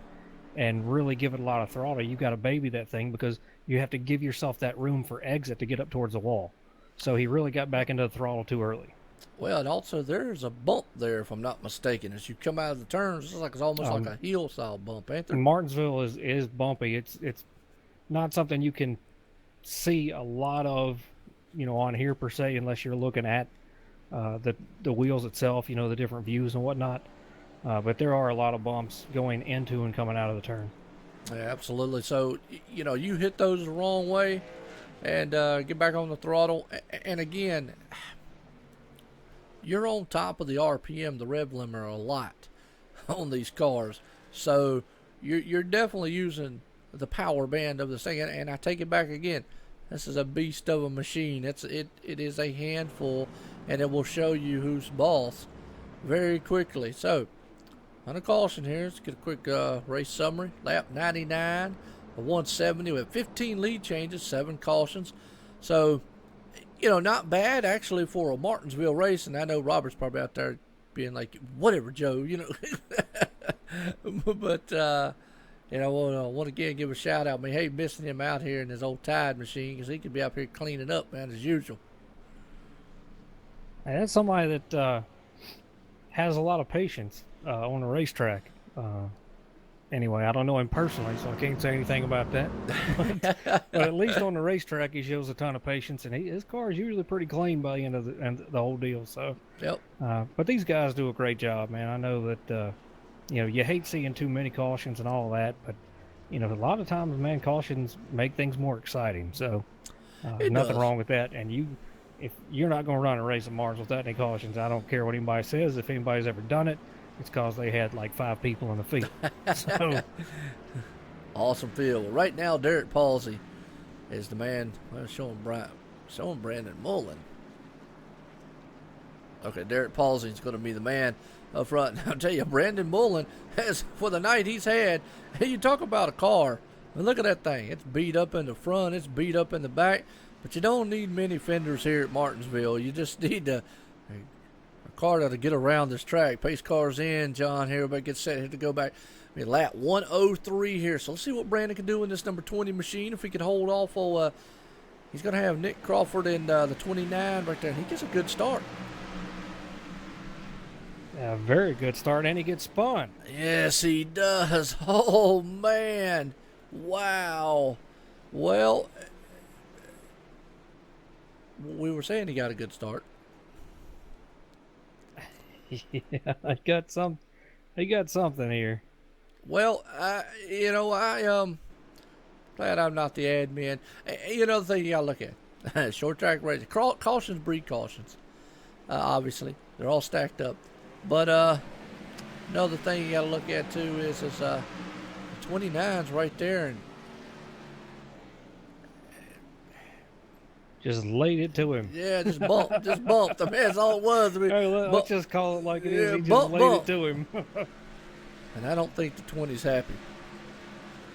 [SPEAKER 6] and really give it a lot of throttle. You got to baby that thing because you have to give yourself that room for exit to get up towards the wall. So he really got back into the throttle too early.
[SPEAKER 5] Well, and also there's a bump there, if I'm not mistaken, as you come out of the turns. It's almost like a hill-style bump, ain't there?
[SPEAKER 6] Martinsville is bumpy. It's not something you can see a lot of, on here per se, unless you're looking at the wheels itself, the different views and whatnot. But there are a lot of bumps going into and coming out of the turn.
[SPEAKER 5] Yeah, absolutely. So, you hit those the wrong way and get back on the throttle. And again, you're on top of the RPM, the rev limiter, a lot on these cars. So you're definitely using the power band of this thing. And I take it back again. This is a beast of a machine. It is a handful, and it will show you who's boss very quickly. So, on a caution here, let's get a quick race summary. Lap 99, a 170 with 15 lead changes, 7 cautions. So, not bad actually for a Martinsville race. And I know Robert's probably out there being like, whatever, Joe, But, I want to again give a shout out. Hey, missing him out here in his old Tide machine, because he could be out here cleaning up, man, as usual.
[SPEAKER 6] And that's somebody that has a lot of patience on the racetrack. Anyway, I don't know him personally, so I can't say anything about that. But at least on the racetrack, he shows a ton of patience, and his car is usually pretty clean by the end of the whole deal. So,
[SPEAKER 5] yep.
[SPEAKER 6] But these guys do a great job, man. I know that you hate seeing too many cautions and all that, but a lot of times, man, cautions make things more exciting. So, nothing wrong with that. And if you're not going to run a race at Mars without any cautions, I don't care what anybody says. If anybody's ever done it, it's because they had like 5 people in the field. So,
[SPEAKER 5] awesome field. Right now, Derek Palsy is the man. Showing Brandon Mullen. Okay, Derek Palsy is going to be the man up front. I'll tell you, Brandon Mullen has, for the night he's had, you talk about a car. And look at that thing. It's beat up in the front. It's beat up in the back. But you don't need many fenders here at Martinsville. You just need a car to get around this track. Pace car's in, John. Here, everybody gets set here to go back. Lap 103 here. So let's see what Brandon can do in this number 20 machine. If he can hold off, he's going to have Nick Crawford in the 29 right there. He gets a good start.
[SPEAKER 6] A very good start, and he gets spun.
[SPEAKER 5] Yes, he does. Oh, man. Wow. Well, we were saying he got a good start.
[SPEAKER 6] Yeah, he got something here.
[SPEAKER 5] Well, glad I'm not the admin. You know the thing you gotta look at, short track racing. Cautions breed cautions. Obviously, they're all stacked up. But another thing you gotta look at too is 29's right there, and
[SPEAKER 6] Just laid it to him.
[SPEAKER 5] yeah, just bumped. I mean, that's all it was. I mean,
[SPEAKER 6] Hey, let's just call it like it is.
[SPEAKER 5] Yeah,
[SPEAKER 6] He just
[SPEAKER 5] bump,
[SPEAKER 6] laid
[SPEAKER 5] bump.
[SPEAKER 6] it to him.
[SPEAKER 5] And I don't think the 20's happy.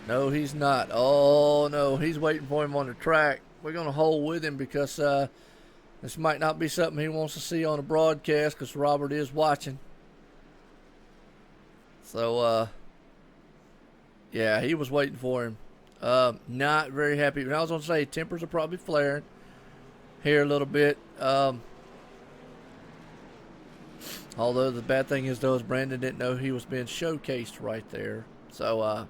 [SPEAKER 5] No, he's not. Oh, no, he's waiting for him on the track. We're going to hold with him because this might not be something he wants to see on the broadcast because Robert is watching. So, yeah, he was waiting for him. Not very happy. And I was going to say, tempers are probably flaring here a little bit. Although the bad thing is, though, is Brandon didn't know he was being showcased right there. So,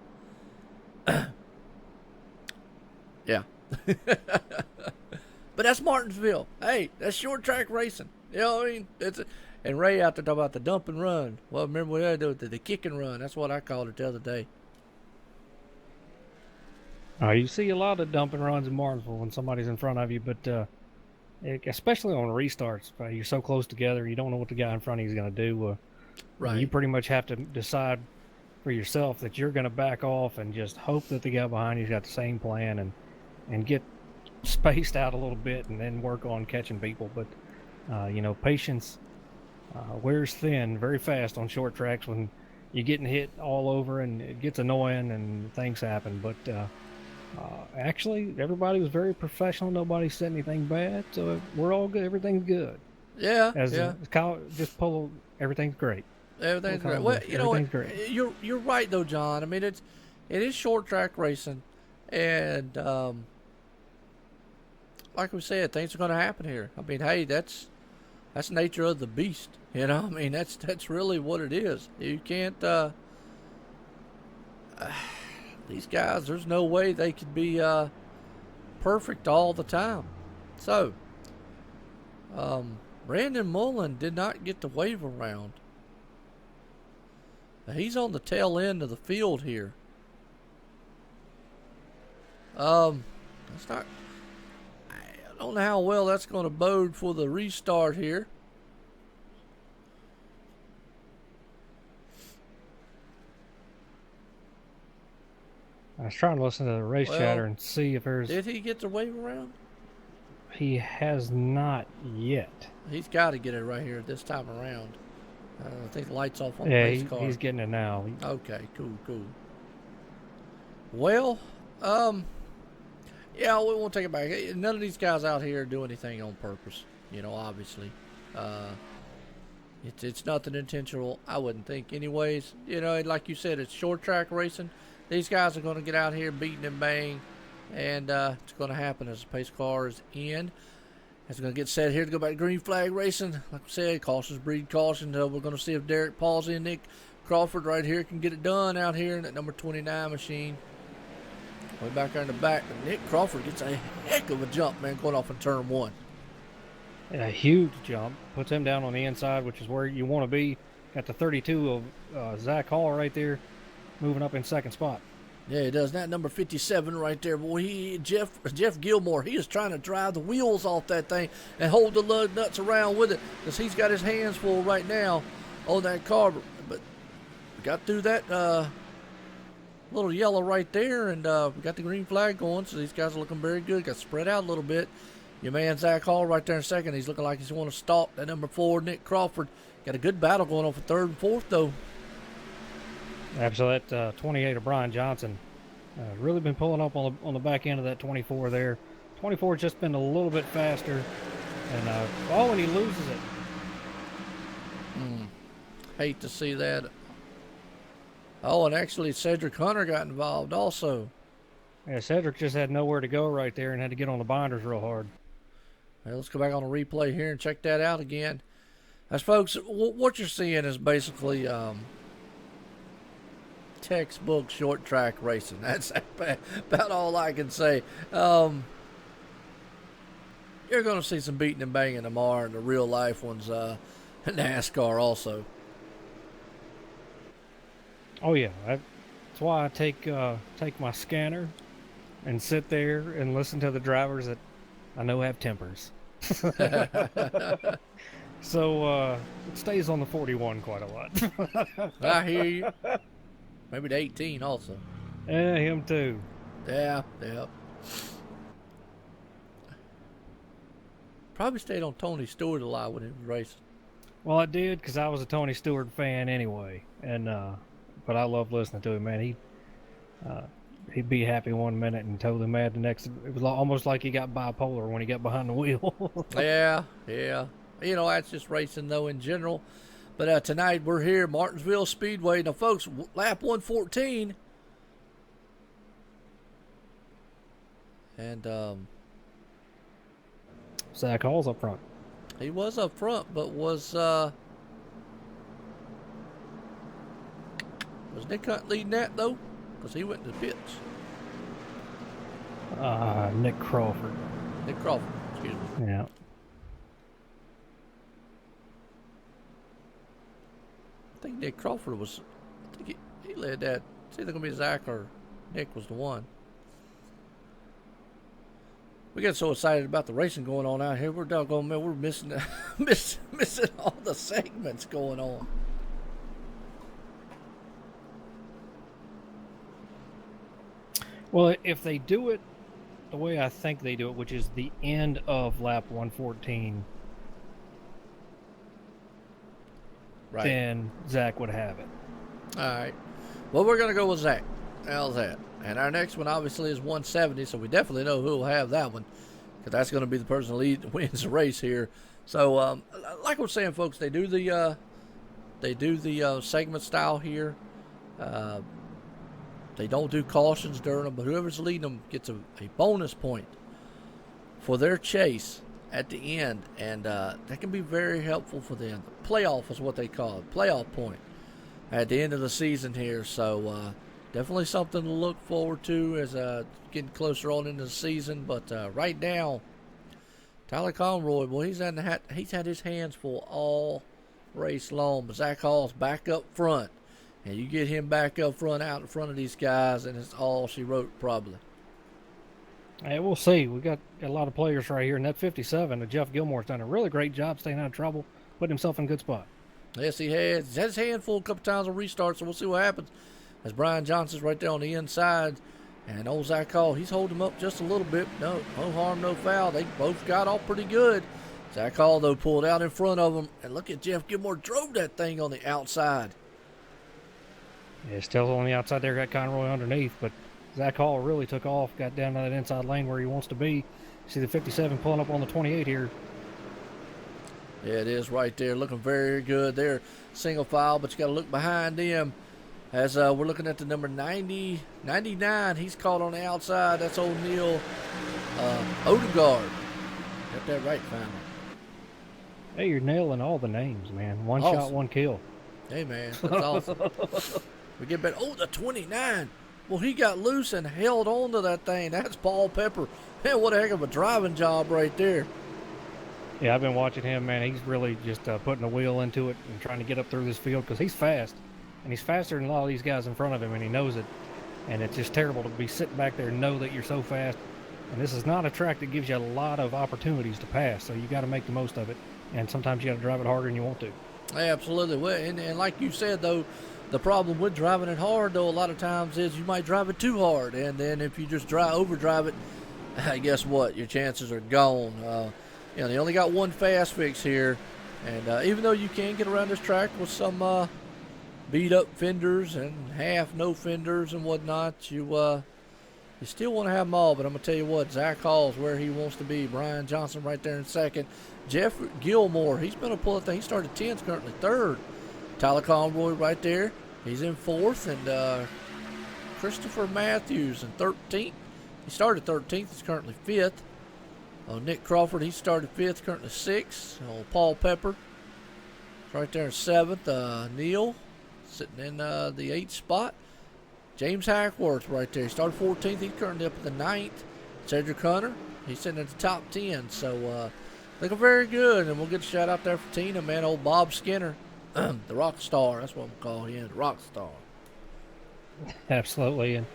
[SPEAKER 5] yeah. But that's Martinsville. Hey, that's short track racing. You know what I mean? And Ray out there talking about the dump and run. Well, remember what I do? The kick and run. That's what I called it the other day.
[SPEAKER 6] You see a lot of dumping runs in Martinsville when somebody's in front of you, but especially on restarts, you're so close together, you don't know what the guy in front of you is going to do.
[SPEAKER 5] Right.
[SPEAKER 6] You pretty much have to decide for yourself that you're going to back off and just hope that the guy behind you's got the same plan and get spaced out a little bit and then work on catching people. But, patience wears thin very fast on short tracks when you're getting hit all over and it gets annoying and things happen. But actually, everybody was very professional. Nobody said anything bad, so we're all good. Everything's good.
[SPEAKER 5] Yeah.
[SPEAKER 6] Kyle, just pull. Everything's great.
[SPEAKER 5] Everything's great. Well,
[SPEAKER 6] everything's great.
[SPEAKER 5] You're right though, John. I mean, it is short track racing, and like we said, things are going to happen here. I mean, hey, that's the nature of the beast. You know, I mean, that's really what it is. You can't. These guys, there's no way they could be perfect all the time. So, Brandon Mullen did not get the wave around. He's on the tail end of the field here. That's not. I don't know how well that's going to bode for the restart here.
[SPEAKER 6] I was trying to listen to the race chatter and see if there's.
[SPEAKER 5] Did he get the wave around?
[SPEAKER 6] He has not yet.
[SPEAKER 5] He's got to get it right here this time around. I think the light's off on the race car.
[SPEAKER 6] He's getting it now.
[SPEAKER 5] Okay, cool. Well, yeah, we won't take it back. None of these guys out here do anything on purpose. You know, obviously, it's nothing intentional. I wouldn't think, anyways. You know, like you said, it's short track racing. These guys are going to get out here beating and bang, and it's going to happen as the pace car is in. It's going to get set here to go back to green flag racing. Like I said, cautions breed caution. We're going to see if Derek Palsy and Nick Crawford right here can get it done out here in that number 29 machine. Way back there in the back, but Nick Crawford gets a heck of a jump, man, going off in turn one.
[SPEAKER 6] A huge jump. Puts him down on the inside, which is where you want to be. Got the 32 of Zach Hall right there, moving up in second spot.
[SPEAKER 5] Yeah, he does. That number 57 right there. Boy, Jeff Gilmore, he is trying to drive the wheels off that thing and hold the lug nuts around with it because he's got his hands full right now on that car. But we got through that little yellow right there, and we got the green flag going, so these guys are looking very good. Got spread out a little bit. Your man Zach Hall right there in second. He's looking like he's going to stop. That number 4, Nick Crawford. Got a good battle going on for third and fourth, though.
[SPEAKER 6] Absolutely, that 28 of Brian Johnson really been pulling up on the back end of that 24 there. 24 just been a little bit faster, and and he loses it.
[SPEAKER 5] Hate to see that. Oh, and actually Cedric Hunter got involved also.
[SPEAKER 6] Yeah, Cedric just had nowhere to go right there and had to get on the binders real hard.
[SPEAKER 5] Well, let's go back on the replay here and check that out again. As folks, what you're seeing is basically textbook short track racing. That's about all I can say. You're going to see some beating and banging tomorrow, and the real life ones, NASCAR also.
[SPEAKER 6] Oh yeah, that's why I take my scanner and sit there and listen to the drivers that I know have tempers. So it stays on the 41 quite a lot.
[SPEAKER 5] I hear you. Maybe the 18 also.
[SPEAKER 6] Yeah, him too.
[SPEAKER 5] Yeah. Probably stayed on Tony Stewart a lot when he was racing.
[SPEAKER 6] Well, I did because I was a Tony Stewart fan anyway, and but I love listening to him, man. He'd be happy one minute and totally mad the next. It was almost like he got bipolar when he got behind the wheel.
[SPEAKER 5] Yeah. You know, that's just racing, though, in general. But tonight we're here, Martinsville Speedway. Now, folks, lap 114. And
[SPEAKER 6] Zach Hall's up front.
[SPEAKER 5] he was up front, but was Nick Hunt leading that, though? Because he went to the pits.
[SPEAKER 6] Nick Crawford.
[SPEAKER 5] Nick Crawford, excuse me.
[SPEAKER 6] Yeah.
[SPEAKER 5] I think Nick Crawford was, I think he led that. It's either going to be Zach or Nick was the one. We get so excited about the racing going on out here. We're doggone, man, we're missing missing all the segments going on.
[SPEAKER 6] Well, if they do it the way I think they do it, which is the end of lap 114,
[SPEAKER 5] Right.
[SPEAKER 6] then Zach would have it.
[SPEAKER 5] All right. Well, we're going to go with Zach. How's that? And our next one obviously is 170, so we definitely know who will have that one, because that's going to be the person that wins the race here. So, like we're saying, folks, they do the segment style here. They don't do cautions during them, but whoever's leading them gets a bonus point for their chase at the end, and that can be very helpful for them. Playoff is what they call it, playoff point at the end of the season here. So definitely something to look forward to as getting closer on into the season. But right now, Tyler Conroy, well, he's had his hands full all race long. But Zach Hall's back up front, and you get him back up front, out in front of these guys, and it's all she wrote probably.
[SPEAKER 6] Hey, we'll see. We got a lot of players right here, and that 57, Jeff Gilmore's done a really great job staying out of trouble, putting himself in a good spot.
[SPEAKER 5] Yes, he has. He's had his hand full a couple times on restarts, so we'll see what happens. As Brian Johnson's right there on the inside, and old Zach Hall, he's holding him up just a little bit. No harm, no foul. They both got off pretty good. Zach Hall, though, pulled out in front of him, and look at Jeff Gilmore drove that thing on the outside.
[SPEAKER 6] Yeah, still on the outside there, got Conroy underneath, but Zach Hall really took off, got down to that inside lane where he wants to be. See the 57 pulling up on the 28 here.
[SPEAKER 5] Yeah, it is right there, looking very good there. Single file, but you got to look behind them. As we're looking at the number 99, he's caught on the outside. That's old Neil Odegaard. Got that right finally.
[SPEAKER 6] Hey, you're nailing all the names, man. One
[SPEAKER 5] Awesome.
[SPEAKER 6] shot, one kill.
[SPEAKER 5] Hey, man, that's awesome. We get back. Oh, the 29. Well, he got loose and held on to that thing. That's Paul Pepper. Man, what a heck of a driving job right there.
[SPEAKER 6] Yeah, I've been watching him, man. He's really just putting a wheel into it and trying to get up through this field because he's fast. And he's faster than a lot of these guys in front of him, and he knows it. And it's just terrible to be sitting back there and know that you're so fast. And this is not a track that gives you a lot of opportunities to pass, so you got to make the most of it. And sometimes you got to drive it harder than you want to.
[SPEAKER 5] Absolutely. Well, and like you said, though, the problem with driving it hard, though, a lot of times is you might drive it too hard. And then if you just overdrive it, guess what? Your chances are gone. They only got one fast fix here. And even though you can get around this track with some beat-up fenders and half no fenders and whatnot, you still want to have them all. But I'm going to tell you what, Zach Hall's where he wants to be. Brian Johnson right there in second. Jeff Gilmore, he's been a pull thing. He started 10th, currently third. Tyler Conroy right there. He's in fourth. And Christopher Matthews in 13th. He started 13th. He's currently fifth. Nick Crawford, he started fifth, currently sixth. Paul Pepper is right there in seventh. Neil sitting in the eighth spot. James Hackworth right there. He started 14th. He's currently up at the 9th. Cedric Hunter, he's sitting at the top 10. So looking very good. And we'll get a shout out there for Tina, man. Old Bob Skinner, the rock star. That's what I'm calling him, the rock star.
[SPEAKER 6] Absolutely. And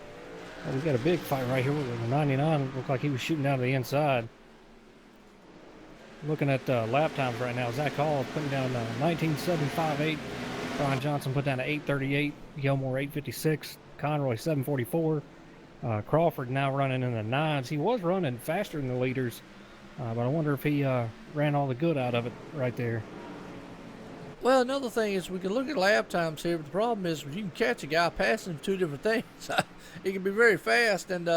[SPEAKER 6] we got a big fight right here with the 99. Looked like he was shooting out of the inside. Looking at lap times right now, Zach Hall putting down 19.758. Brian Johnson put down an 8:38. Gilmore 8:56. Conroy 7:44. Crawford now running in the 9s. He was running faster than the leaders, but I wonder if he ran all the good out of it right there.
[SPEAKER 5] Well, another thing is we can look at lap times here, but the problem is you can catch a guy passing two different things. He can be very fast, and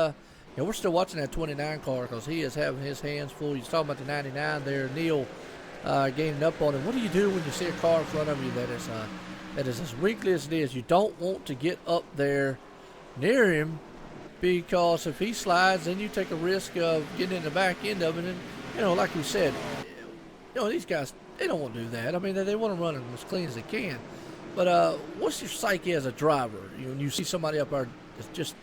[SPEAKER 5] we're still watching that 29 car because he is having his hands full. He's talking about the 99 there. Neil gaining up on him. What do you do when you see a car in front of you that is as wrinkly as it is? You don't want to get up there near him because if he slides, then you take a risk of getting in the back end of it. And, like we said, these guys, they don't want to do that. I mean, they want to run them as clean as they can. But what's your psyche as a driver? When you see somebody up there that's just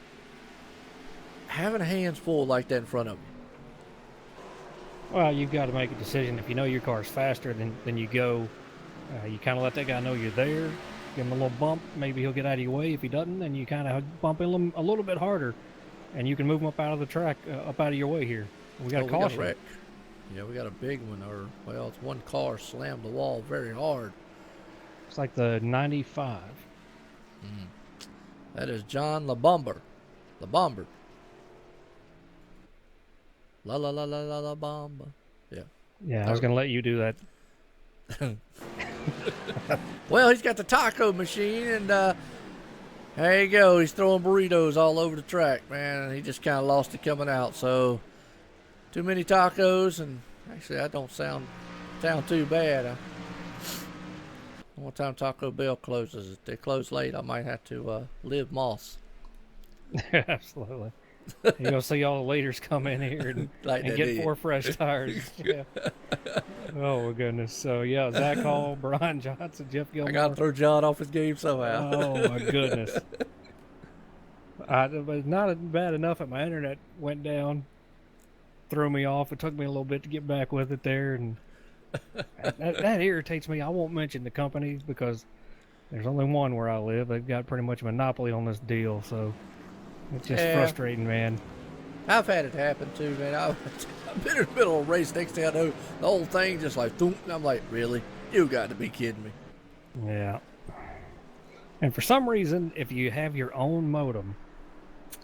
[SPEAKER 5] having hands full like that in front of you?
[SPEAKER 6] Well, you've got to make a decision. If you know your car's faster than you go, you kind of let that guy know you're there. Give him a little bump. Maybe he'll get out of your way. If he doesn't, then you kind of bump him a little bit harder, and you can move him up out of the track, up out of your way here. We got a caution.
[SPEAKER 5] We got a wreck. Yeah, we got a big one. It's one car slammed the wall very hard.
[SPEAKER 6] It's like the 95.
[SPEAKER 5] That is John LaBomber. LaBomber. La la la la la la bomba. Yeah.
[SPEAKER 6] Yeah, I was gonna let you do that.
[SPEAKER 5] Well, he's got the taco machine, and there you go. He's throwing burritos all over the track, man. And he just kind of lost it coming out. So too many tacos, and actually, that don't sound too bad. One time Taco Bell closes, if they close late, I might have to live Moss.
[SPEAKER 6] Absolutely. You're going to see all the leaders come in here and get 4 fresh tires. Yeah. Oh, my goodness. So, yeah, Zach Hall, Brian Johnson, Jeff Gilmore.
[SPEAKER 5] I got to throw John off his game somehow.
[SPEAKER 6] Oh, my goodness. It was not bad enough that my internet went down, threw me off. It took me a little bit to get back with it there, and that irritates me. I won't mention the company because there's only one where I live. They've got pretty much a monopoly on this deal, so it's just frustrating, man.
[SPEAKER 5] I've had it happen too, man. I've been in the middle of a race. Next thing I know, the whole thing just like, thump, and I'm like, really? You got to be kidding me.
[SPEAKER 6] Yeah. And for some reason, if you have your own modem,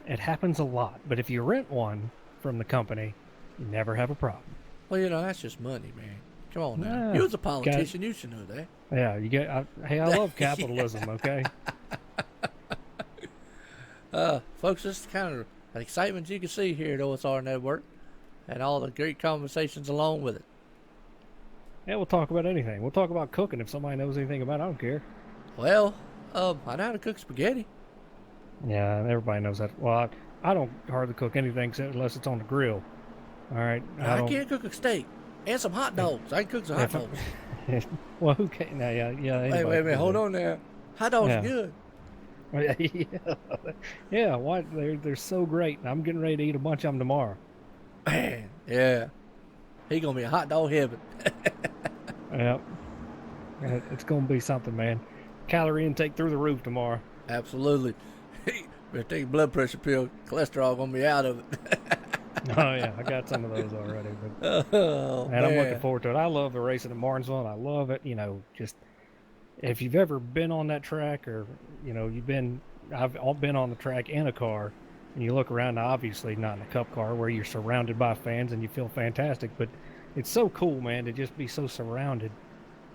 [SPEAKER 6] it happens a lot. But if you rent one from the company, you never have a problem.
[SPEAKER 5] Well, that's just money, man. Come on now. You as a politician, you should know that.
[SPEAKER 6] Yeah, I love capitalism, okay?
[SPEAKER 5] Folks, this is kind of an excitement you can see here at OSR Network and all the great conversations along with it.
[SPEAKER 6] Yeah, we'll talk about anything. We'll talk about cooking if somebody knows anything about it. I don't care.
[SPEAKER 5] Well, I know how to cook spaghetti.
[SPEAKER 6] Yeah, everybody knows that. Well, I don't hardly cook anything unless it's on the grill. All right.
[SPEAKER 5] I can't cook a steak and some hot dogs. I can cook some hot dogs.
[SPEAKER 6] Well, who can? Yeah.
[SPEAKER 5] Wait a minute. Hold on there. Hot dogs are good.
[SPEAKER 6] Yeah. Why? They're so great. I'm getting ready to eat a bunch of them tomorrow.
[SPEAKER 5] Man, yeah. He gonna be a hot dog heaven.
[SPEAKER 6] Yep. It's gonna be something, man. Calorie intake through the roof tomorrow.
[SPEAKER 5] Absolutely. Better take a blood pressure pill. Cholesterol gonna be out of it.
[SPEAKER 6] Oh yeah, I got some of those already. But
[SPEAKER 5] man,
[SPEAKER 6] I'm looking forward to it. I love the racing at Martinsville. I love it. Just if you've ever been on that track, or I've been on the track in a car, and you look around. Obviously, not in a cup car where you're surrounded by fans and you feel fantastic. But it's so cool, man, to just be so surrounded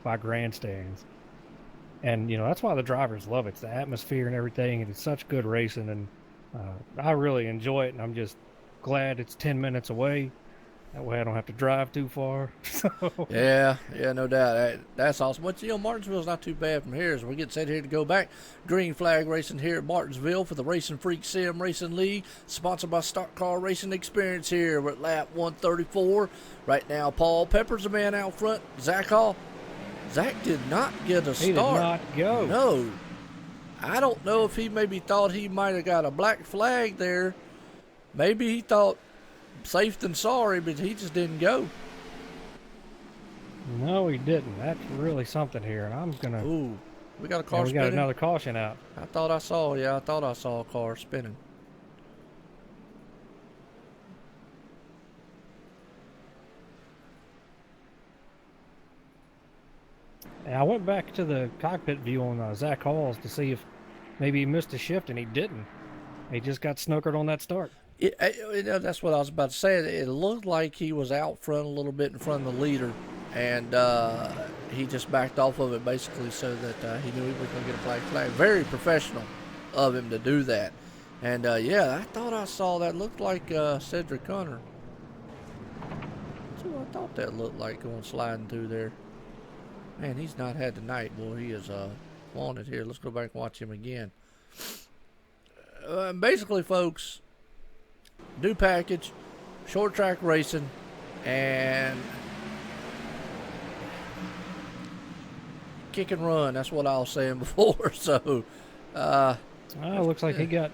[SPEAKER 6] by grandstands. And that's why the drivers love it. It's the atmosphere and everything, and it's such good racing. And I really enjoy it. And I'm just glad it's 10 minutes away. That way I don't have to drive too far.
[SPEAKER 5] Yeah, no doubt. That's awesome. But, Martinsville's not too bad from here as we get set here to go back. Green flag racing here at Martinsville for the RacinFreeks Sim Racing League, sponsored by Stock Car Racing Experience here. We're at lap 134. Right now, Paul Pepper's the man out front. Zach Hall. Zach did not get a start.
[SPEAKER 6] He did not go.
[SPEAKER 5] No. I don't know if he maybe thought he might have got a black flag there. Maybe he thought safe than sorry, but he just didn't go.
[SPEAKER 6] No, he didn't. That's really something here, and I'm gonna.
[SPEAKER 5] Ooh, we got a car
[SPEAKER 6] we
[SPEAKER 5] spinning.
[SPEAKER 6] got another caution out.
[SPEAKER 5] I thought I saw a car spinning.
[SPEAKER 6] And I went back to the cockpit view on Zach Hall's to see if maybe he missed a shift, and he didn't. He just got snookered on that start.
[SPEAKER 5] That's what I was about to say. It looked like he was out front a little bit in front of the leader, and he just backed off of it basically so that he knew he was going to get a black flag. Very professional of him to do that. And, yeah, I thought I saw that. Looked like Cedric Hunter. That's what I thought that looked like going sliding through there. Man, he's not had the night. Boy, he is wanted here. Let's go back and watch him again. Basically, folks, new package, short track racing, and kick and run. That's what I was saying before. So,
[SPEAKER 6] looks like he got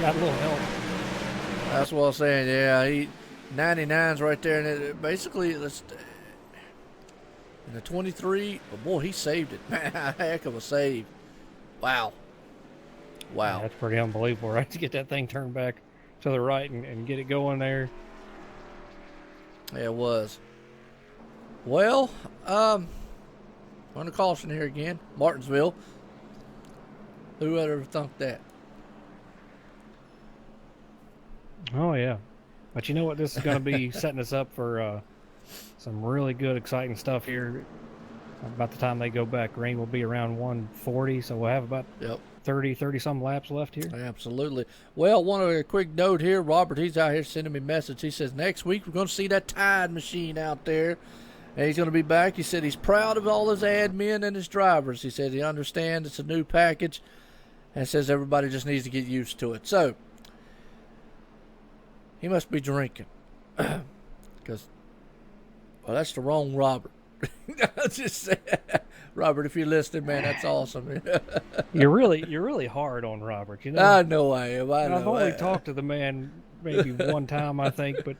[SPEAKER 6] a little help.
[SPEAKER 5] That's what I was saying. Yeah, he 99's right there, and it basically let's. In the 23, but boy, he saved it. Man, a heck of a save. Wow.
[SPEAKER 6] Yeah, that's pretty unbelievable, right? To get that thing turned back to the right and get it going there.
[SPEAKER 5] Yeah, it was. Well, on the caution here again, Martinsville. Who would ever thunk that?
[SPEAKER 6] Oh, yeah. But you know what? This is going to be setting us up for some really good, exciting stuff here. About the time they go back, green will be around 140, so we'll have about 30-some laps left here.
[SPEAKER 5] Absolutely. Well, one other quick note here. Robert, he's out here sending me a message. He says, next week we're going to see that Tide machine out there, and he's going to be back. He said he's proud of all his admin and his drivers. He said he understands it's a new package, and says everybody just needs to get used to it. So, he must be drinking. Because, well, that's the wrong Robert. I just say, Robert, if you're listening, man, that's awesome.
[SPEAKER 6] You're really hard on Robert. You know.
[SPEAKER 5] I know I am.
[SPEAKER 6] I've only talked to the man maybe one time, I think, but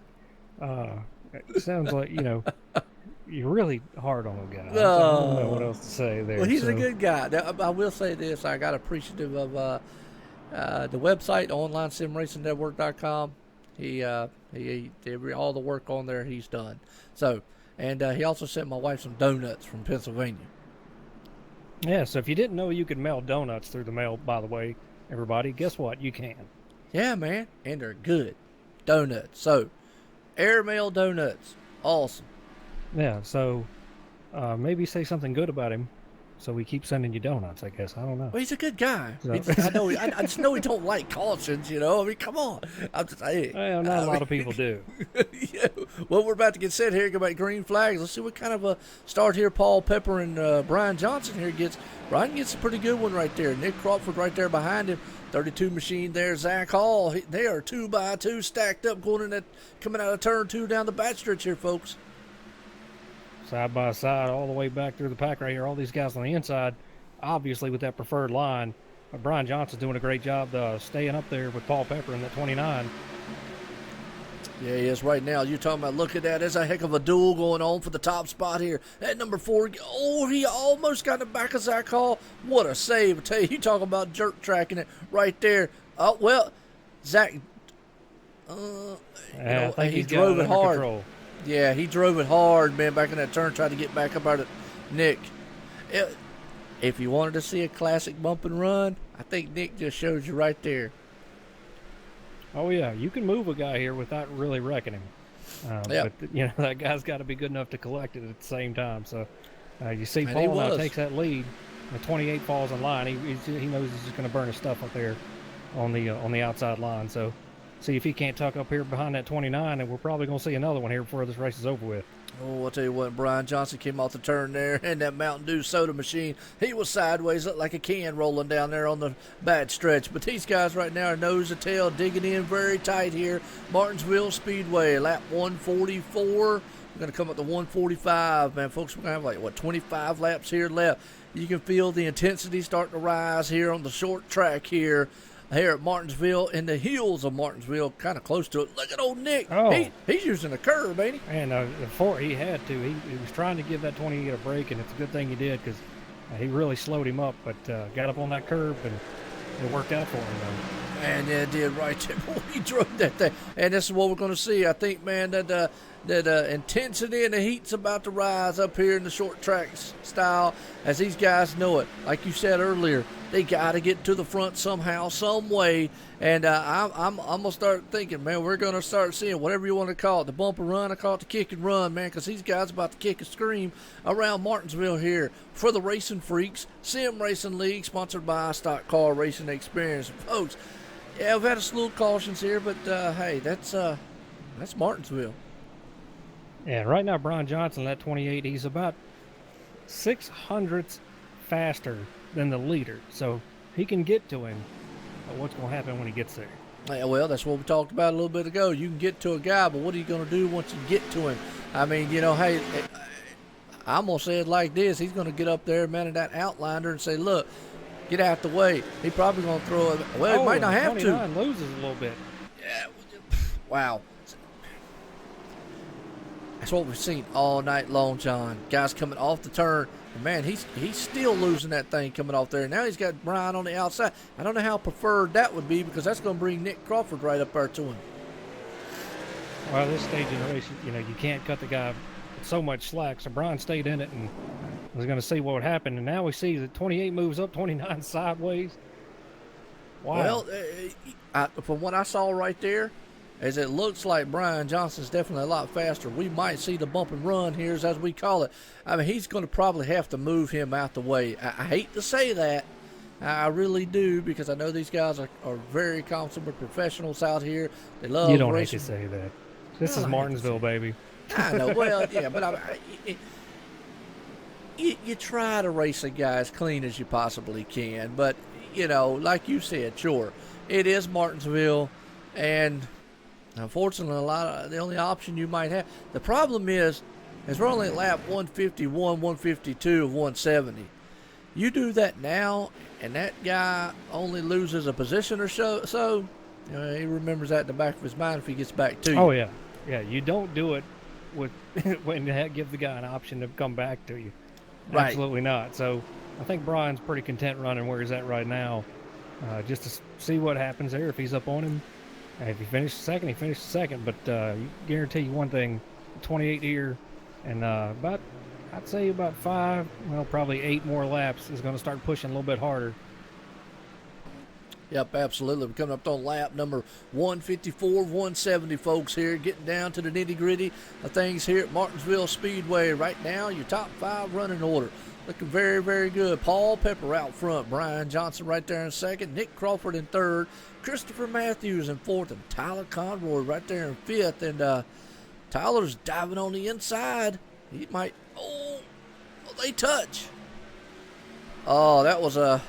[SPEAKER 6] it sounds like you're really hard on the guy. I don't know what else to say there.
[SPEAKER 5] Well, he's a good guy. Now, I will say this: I got appreciative of the website, onlinesimracingnetwork.com. He did all the work on there. He's done so. And he also sent my wife some donuts from Pennsylvania.
[SPEAKER 6] Yeah, so if you didn't know you could mail donuts through the mail, by the way, everybody, guess what? You can.
[SPEAKER 5] Yeah, man. And they're good donuts. So, airmail donuts. Awesome.
[SPEAKER 6] Yeah, so maybe say something good about him so we keep sending you donuts, I guess. I don't know.
[SPEAKER 5] Well, he's a good guy.
[SPEAKER 6] So.
[SPEAKER 5] I just know he don't like cautions, I mean, come on. I'm just saying.
[SPEAKER 6] Well, not a lot of people do.
[SPEAKER 5] Yeah. Well, we're about to get set here. Go back green flags. Let's see what kind of a start here Paul Pepper and Brian Johnson here gets. Brian gets a pretty good one right there. Nick Crawford right there behind him. 32 machine there. Zach Hall. They are 2x2 stacked up coming out of turn 2 down the back stretch here, folks.
[SPEAKER 6] Side by side, all the way back through the pack right here. All these guys on the inside, obviously with that preferred line. Brian Johnson's doing a great job staying up there with Paul Pepper in that 29.
[SPEAKER 5] Yeah, he is right now. You're talking about, look at that. There's a heck of a duel going on for the top spot here. At number 4, he almost got in the back of Zach Hall. What a save. I tell you talking about jerk tracking it right there. Oh, well, Zach,
[SPEAKER 6] I think
[SPEAKER 5] he drove it hard.
[SPEAKER 6] Control.
[SPEAKER 5] Yeah, he drove it hard, man, back in that turn, tried to get back up out of Nick. If you wanted to see a classic bump and run, I think Nick just shows you right there.
[SPEAKER 6] Oh, yeah, you can move a guy here without really wrecking him.
[SPEAKER 5] Yeah.
[SPEAKER 6] But, that guy's got to be good enough to collect it at the same time. So, you see Paul now takes that lead. The 28 falls in line. He knows he's just going to burn his stuff up there on the outside line. So, see if he can't tuck up here behind that 29, and we're probably going to see another one here before this race is over with.
[SPEAKER 5] Oh, I'll tell you what, Brian Johnson came off the turn there, and that Mountain Dew soda machine, he was sideways, looked like a can rolling down there on the bad stretch. But these guys right now are nose to tail, digging in very tight here. Martinsville Speedway, lap 144. We're going to come up to 145, man. Folks, we're going to have 25 laps here left. You can feel the intensity starting to rise here on the short track here at Martinsville, in the hills of Martinsville, kind of close to it. Look at old Nick.
[SPEAKER 6] Oh.
[SPEAKER 5] He's using a curve, ain't he?
[SPEAKER 6] And before he had to, he was trying to give that 28 a break, and it's a good thing he did because he really slowed him up, but got up on that curve, and it worked out for him, though.
[SPEAKER 5] And it did right there. Boy, he drove that thing. And this is what we're going to see. I think, man, that intensity and the heat's about to rise up here in the short track style as these guys know it. Like you said earlier, they got to get to the front somehow, some way. And I'm going to start thinking, man, we're going to start seeing whatever you want to call it, the bump and run. I call it the kick and run, man, because these guys about to kick and scream around Martinsville here for the Racing Freaks Sim Racing League, sponsored by Stock Car Racing Experience. Folks, yeah, we've had a slew of cautions here, but hey, that's Martinsville.
[SPEAKER 6] Yeah, right now Brian Johnson, that 28, he's about 600ths faster than the leader, so he can get to him. But what's going to happen when he gets there?
[SPEAKER 5] Yeah, well, that's what we talked about a little bit ago. You can get to a guy, but what are you going to do once you get to him? I mean, you know, hey, I'm going to say it like this. He's going to get up there, man, in that outliner and say, look, get out the way. He probably going to throw it. Well, he might not have to.
[SPEAKER 6] 29 loses a little bit.
[SPEAKER 5] Yeah, wow. That's what we've seen all night long, John. Guys coming off the turn. And man, he's still losing that thing coming off there. Now he's got Brian on the outside. I don't know how preferred that would be because that's going to bring Nick Crawford right up there to him.
[SPEAKER 6] Well, this stage in the race, you know, you can't cut the guy so much slack. So Brian stayed in it and was going to see what would happen. And now we see that 28 moves up, 29 sideways. Wow.
[SPEAKER 5] Well, from what I saw right there, as it looks like Brian Johnson's definitely a lot faster. We might see the bump and run here, as we call it. I mean, he's going to probably have to move him out the way. I hate to say that. I really do, because I know these guys are very consummate professionals out here. They love
[SPEAKER 6] You don't
[SPEAKER 5] racing.
[SPEAKER 6] hate to say that. This is Martinsville, baby.
[SPEAKER 5] I know. Well, yeah, but you try to race a guy as clean as you possibly can. But, you know, like you said, sure, it is Martinsville, and unfortunately, the only option you might have. The problem is we're only at lap 151, 152 of 170. You do that now, and that guy only loses a position or so, you know, he remembers that in the back of his mind if he gets back to you.
[SPEAKER 6] Oh, yeah. Yeah, you don't do it with when you give the guy an option to come back to you.
[SPEAKER 5] Right.
[SPEAKER 6] Absolutely not. So I think Brian's pretty content running where he's at right now, just to see what happens there. If he's up on him, if he finishes second, he finishes second. But you guarantee you one thing, 28 here, and I'd say about 5, well, probably 8 more laps is going to start pushing a little bit harder.
[SPEAKER 5] Yep, absolutely. We're coming up on lap number 154, 170, folks, here, getting down to the nitty-gritty of things here at Martinsville Speedway. Right now, your top 5 running order. Looking very, very good. Paul Pepper out front. Brian Johnson right there in second. Nick Crawford in third. Christopher Matthews in fourth. And Tyler Conroy right there in fifth. And Tyler's diving on the inside. He might... Oh, they touch. Oh, that was a...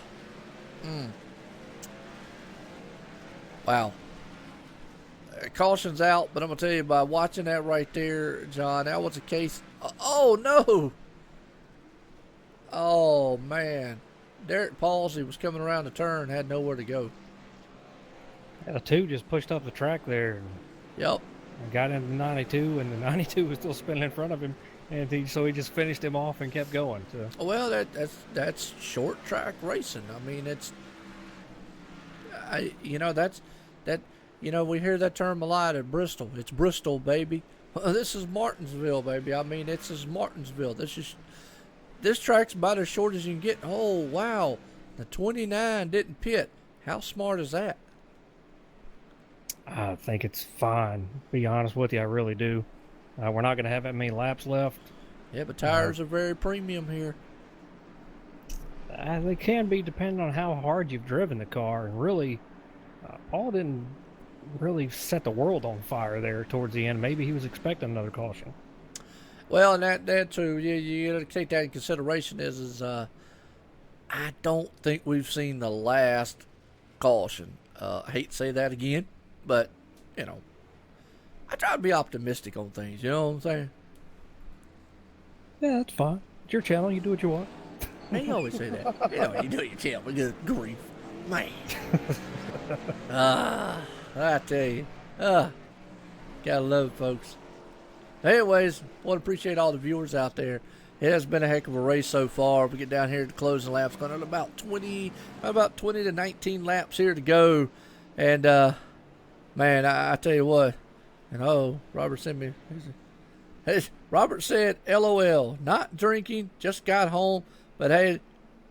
[SPEAKER 5] Wow. Caution's out, but I'm going to tell you, by watching that right there, John, that was a case. Oh, no. Oh, man. Derek Palsy was coming around the turn, had nowhere to go.
[SPEAKER 6] Yeah, the 2 just pushed up the track there.
[SPEAKER 5] Yep.
[SPEAKER 6] And got into the 92, and the 92 was still spinning in front of him. And so he just finished him off and kept going. So.
[SPEAKER 5] Well, that's short track racing. I mean, we hear that term a lot at Bristol. It's Bristol, baby. This is Martinsville, baby. I mean, this is Martinsville. This track's about as short as you can get. Oh, wow. The 29 didn't pit. How smart is that?
[SPEAKER 6] I think it's fine. To be honest with you, I really do. We're not going to have that many laps left.
[SPEAKER 5] Yeah, but tires are very premium here.
[SPEAKER 6] They can be depending on how hard you've driven the car. And really, Paul didn't really set the world on fire there towards the end. Maybe he was expecting another caution. Well,
[SPEAKER 5] and that too, you got to take that in consideration. I don't think we've seen the last caution. I hate to say that again, but I try to be optimistic on things. You know what I'm saying?
[SPEAKER 6] Yeah, that's fine. It's your channel. You do what you want.
[SPEAKER 5] He always say that. You know you can't. Good grief. Man. I tell you. Gotta love it, folks. Anyways, want to appreciate all the viewers out there. It has been a heck of a race so far. We get down here to closing laps, going on about 20 to 19 laps here to go. And, man, I tell you what. And, Robert sent me. Robert said, LOL, not drinking, just got home. But, hey,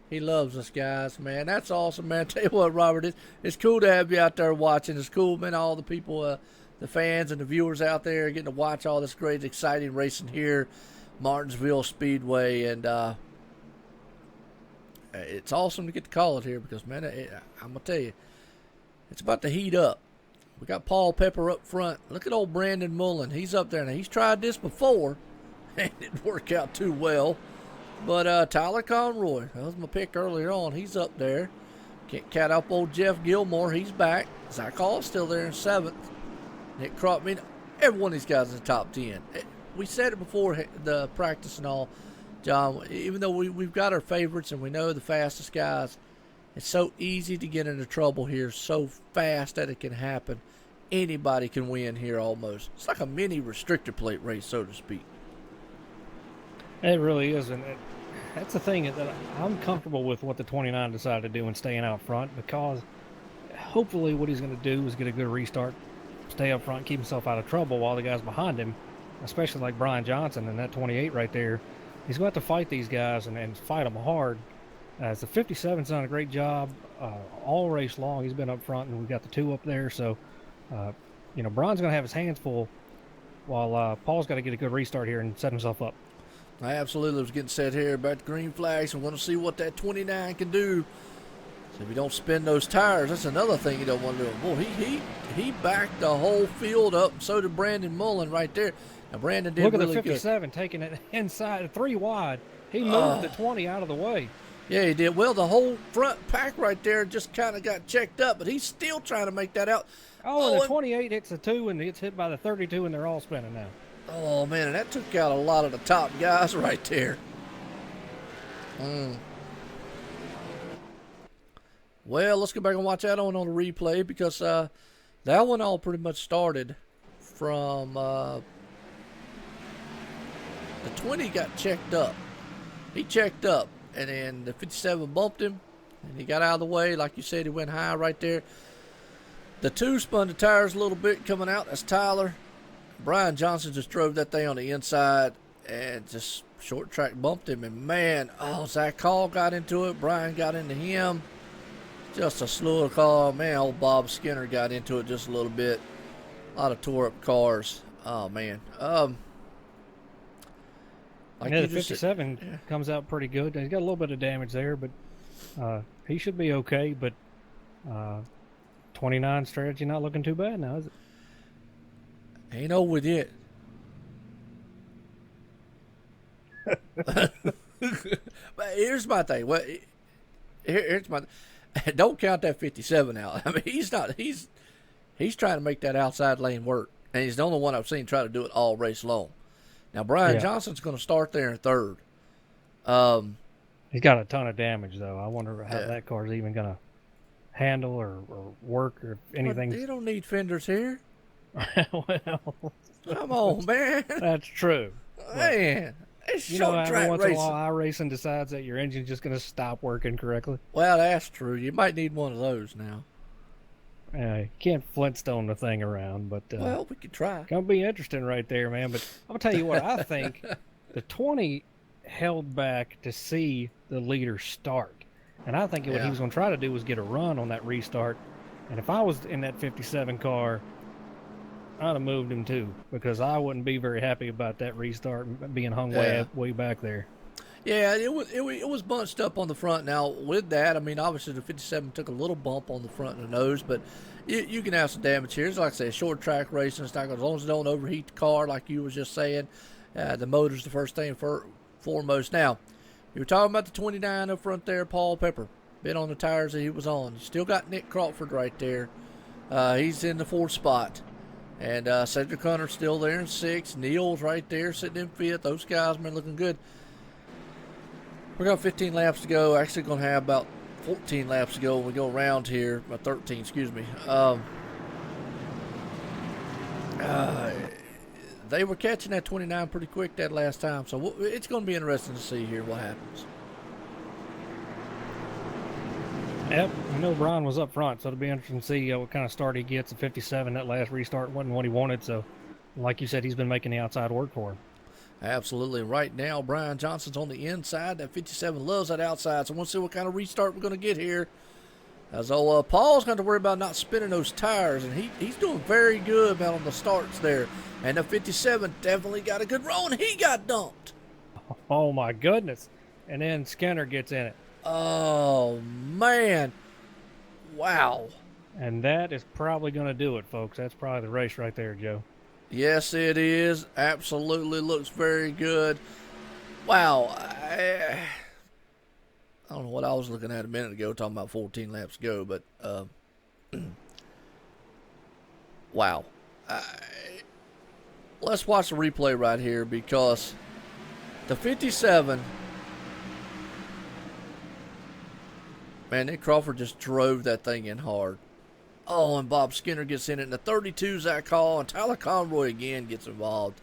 [SPEAKER 5] he loves us, guys, man. That's awesome, man. Tell you what, Robert, it's cool to have you out there watching. It's cool, man, all the people, the fans and the viewers out there getting to watch all this great, exciting racing here, Martinsville Speedway. And it's awesome to get to call it here because, man, I'm going to tell you, it's about to heat up. We got Paul Pepper up front. Look at old Brandon Mullen. He's up there. Now, he's tried this before, and it didn't work out too well. But Tyler Conroy, that was my pick earlier on. He's up there. Can't count up old Jeff Gilmore. He's back. Zach Hall's still there in 7th. Nick Crop, every one of these guys in the top 10. We said it before the practice and all, John. Even though we've got our favorites and we know the fastest guys, it's so easy to get into trouble here, so fast that it can happen. Anybody can win here almost. It's like a mini restrictor plate race, so to speak.
[SPEAKER 6] It really is, and that's the thing that I'm comfortable with what the 29 decided to do and staying out front, because hopefully what he's going to do is get a good restart, stay up front, keep himself out of trouble while the guys behind him, especially like Brian Johnson and that 28 right there, he's going to have to fight these guys and fight them hard. As the 57's done a great job all race long. He's been up front, and we've got the 2 up there. So, Brian's going to have his hands full while Paul's got to get a good restart here and set himself up.
[SPEAKER 5] I absolutely was getting set here about the green flags. I'm going to see what that 29 can do. So if you don't spin those tires, that's another thing you don't want to do. Boy, he backed the whole field up, and so did Brandon Mullen right there. Now, Brandon did really good.
[SPEAKER 6] Look at the 57 taking it inside, 3 wide. He moved the 20 out of the way.
[SPEAKER 5] Yeah, he did. Well, the whole front pack right there just kind of got checked up, but he's still trying to make that out.
[SPEAKER 6] And the 28 hits the 2, and it's hit by the 32, and they're all spinning now.
[SPEAKER 5] Oh, man, and that took out a lot of the top guys right there. Well, let's go back and watch that on the replay, because that one all pretty much started from the 20 got checked up. He checked up, and then the 57 bumped him, and he got out of the way. Like you said, he went high right there. The 2 spun the tires a little bit coming out. That's Tyler. Brian Johnson just drove that thing on the inside and just short track bumped him. And, man, Zach Hall got into it. Brian got into him. Just a slow car. Man, old Bob Skinner got into it just a little bit. A lot of tore up cars. Oh, man.
[SPEAKER 6] The 57 comes out pretty good. He's got a little bit of damage there, but he should be okay. But 29 strategy not looking too bad now, is it?
[SPEAKER 5] Ain't over yet. But here's my thing. Here's my. Don't count that 57 out. I mean, he's trying to make that outside lane work, and he's the only one I've seen try to do it all race long. Now Brian Johnson's going to start there in 3rd.
[SPEAKER 6] He's got a ton of damage, though. I wonder how that car's even going to handle or work or anything.
[SPEAKER 5] You don't need fenders here.
[SPEAKER 6] Well,
[SPEAKER 5] come on, man.
[SPEAKER 6] That's true.
[SPEAKER 5] Man, it's short track
[SPEAKER 6] once
[SPEAKER 5] racing.
[SPEAKER 6] in a while, iRacing decides that your engine's just going to stop working correctly.
[SPEAKER 5] Well, that's true. You might need one of those now.
[SPEAKER 6] You can't Flintstone the thing around, but
[SPEAKER 5] well, we could try.
[SPEAKER 6] Gonna be interesting right there, man. But I'm gonna tell you what, I think the 20 held back to see the leader start, and I think what he was gonna try to do was get a run on that restart. And if I was in that 57 car, I'd have moved him too, because I wouldn't be very happy about that restart being hung way back there.
[SPEAKER 5] Yeah, it was bunched up on the front. Now, with that, I mean, obviously the 57 took a little bump on the front and the nose, but you can have some damage here. It's like I say, short track racing. It's not as long as it don't overheat the car, like you was just saying. The motor's the first thing foremost. Now, you were talking about the 29 up front there, Paul Pepper. Been on the tires that he was on. You still got Nick Crawford right there. He's in the 4th spot. And Cedric Hunter's still there in 6th. Neil's right there sitting in 5th. Those guys, man, looking good. We got 15 laps to go. Actually going to have about 14 laps to go when we go around here. 13, excuse me. They were catching that 29 pretty quick that last time, so it's going to be interesting to see here what happens.
[SPEAKER 6] Yep, I know Brian was up front, so it'll be interesting to see what kind of start he gets at 57. That last restart wasn't what he wanted, so like you said, he's been making the outside work for him.
[SPEAKER 5] Absolutely. Right now, Brian Johnson's on the inside. That 57 loves that outside, so we'll see what kind of restart we're going to get here. As Paul's going to worry about not spinning those tires, and he's doing very good on the starts there. And the 57 definitely got a good roll, and he got dumped.
[SPEAKER 6] Oh, my goodness. And then Skinner gets in it.
[SPEAKER 5] Oh, man. Wow.
[SPEAKER 6] And that is probably going to do it, folks. That's probably the race right there, Joe.
[SPEAKER 5] Yes, it is. Absolutely looks very good. Wow. I don't know what I was looking at a minute ago, talking about 14 laps to go, but wow. Let's watch the replay right here, because the 57, man, Nick Crawford just drove that thing in hard. Oh, and Bob Skinner gets in it, and the 32 Zach Hall, and Tyler Conroy again gets involved.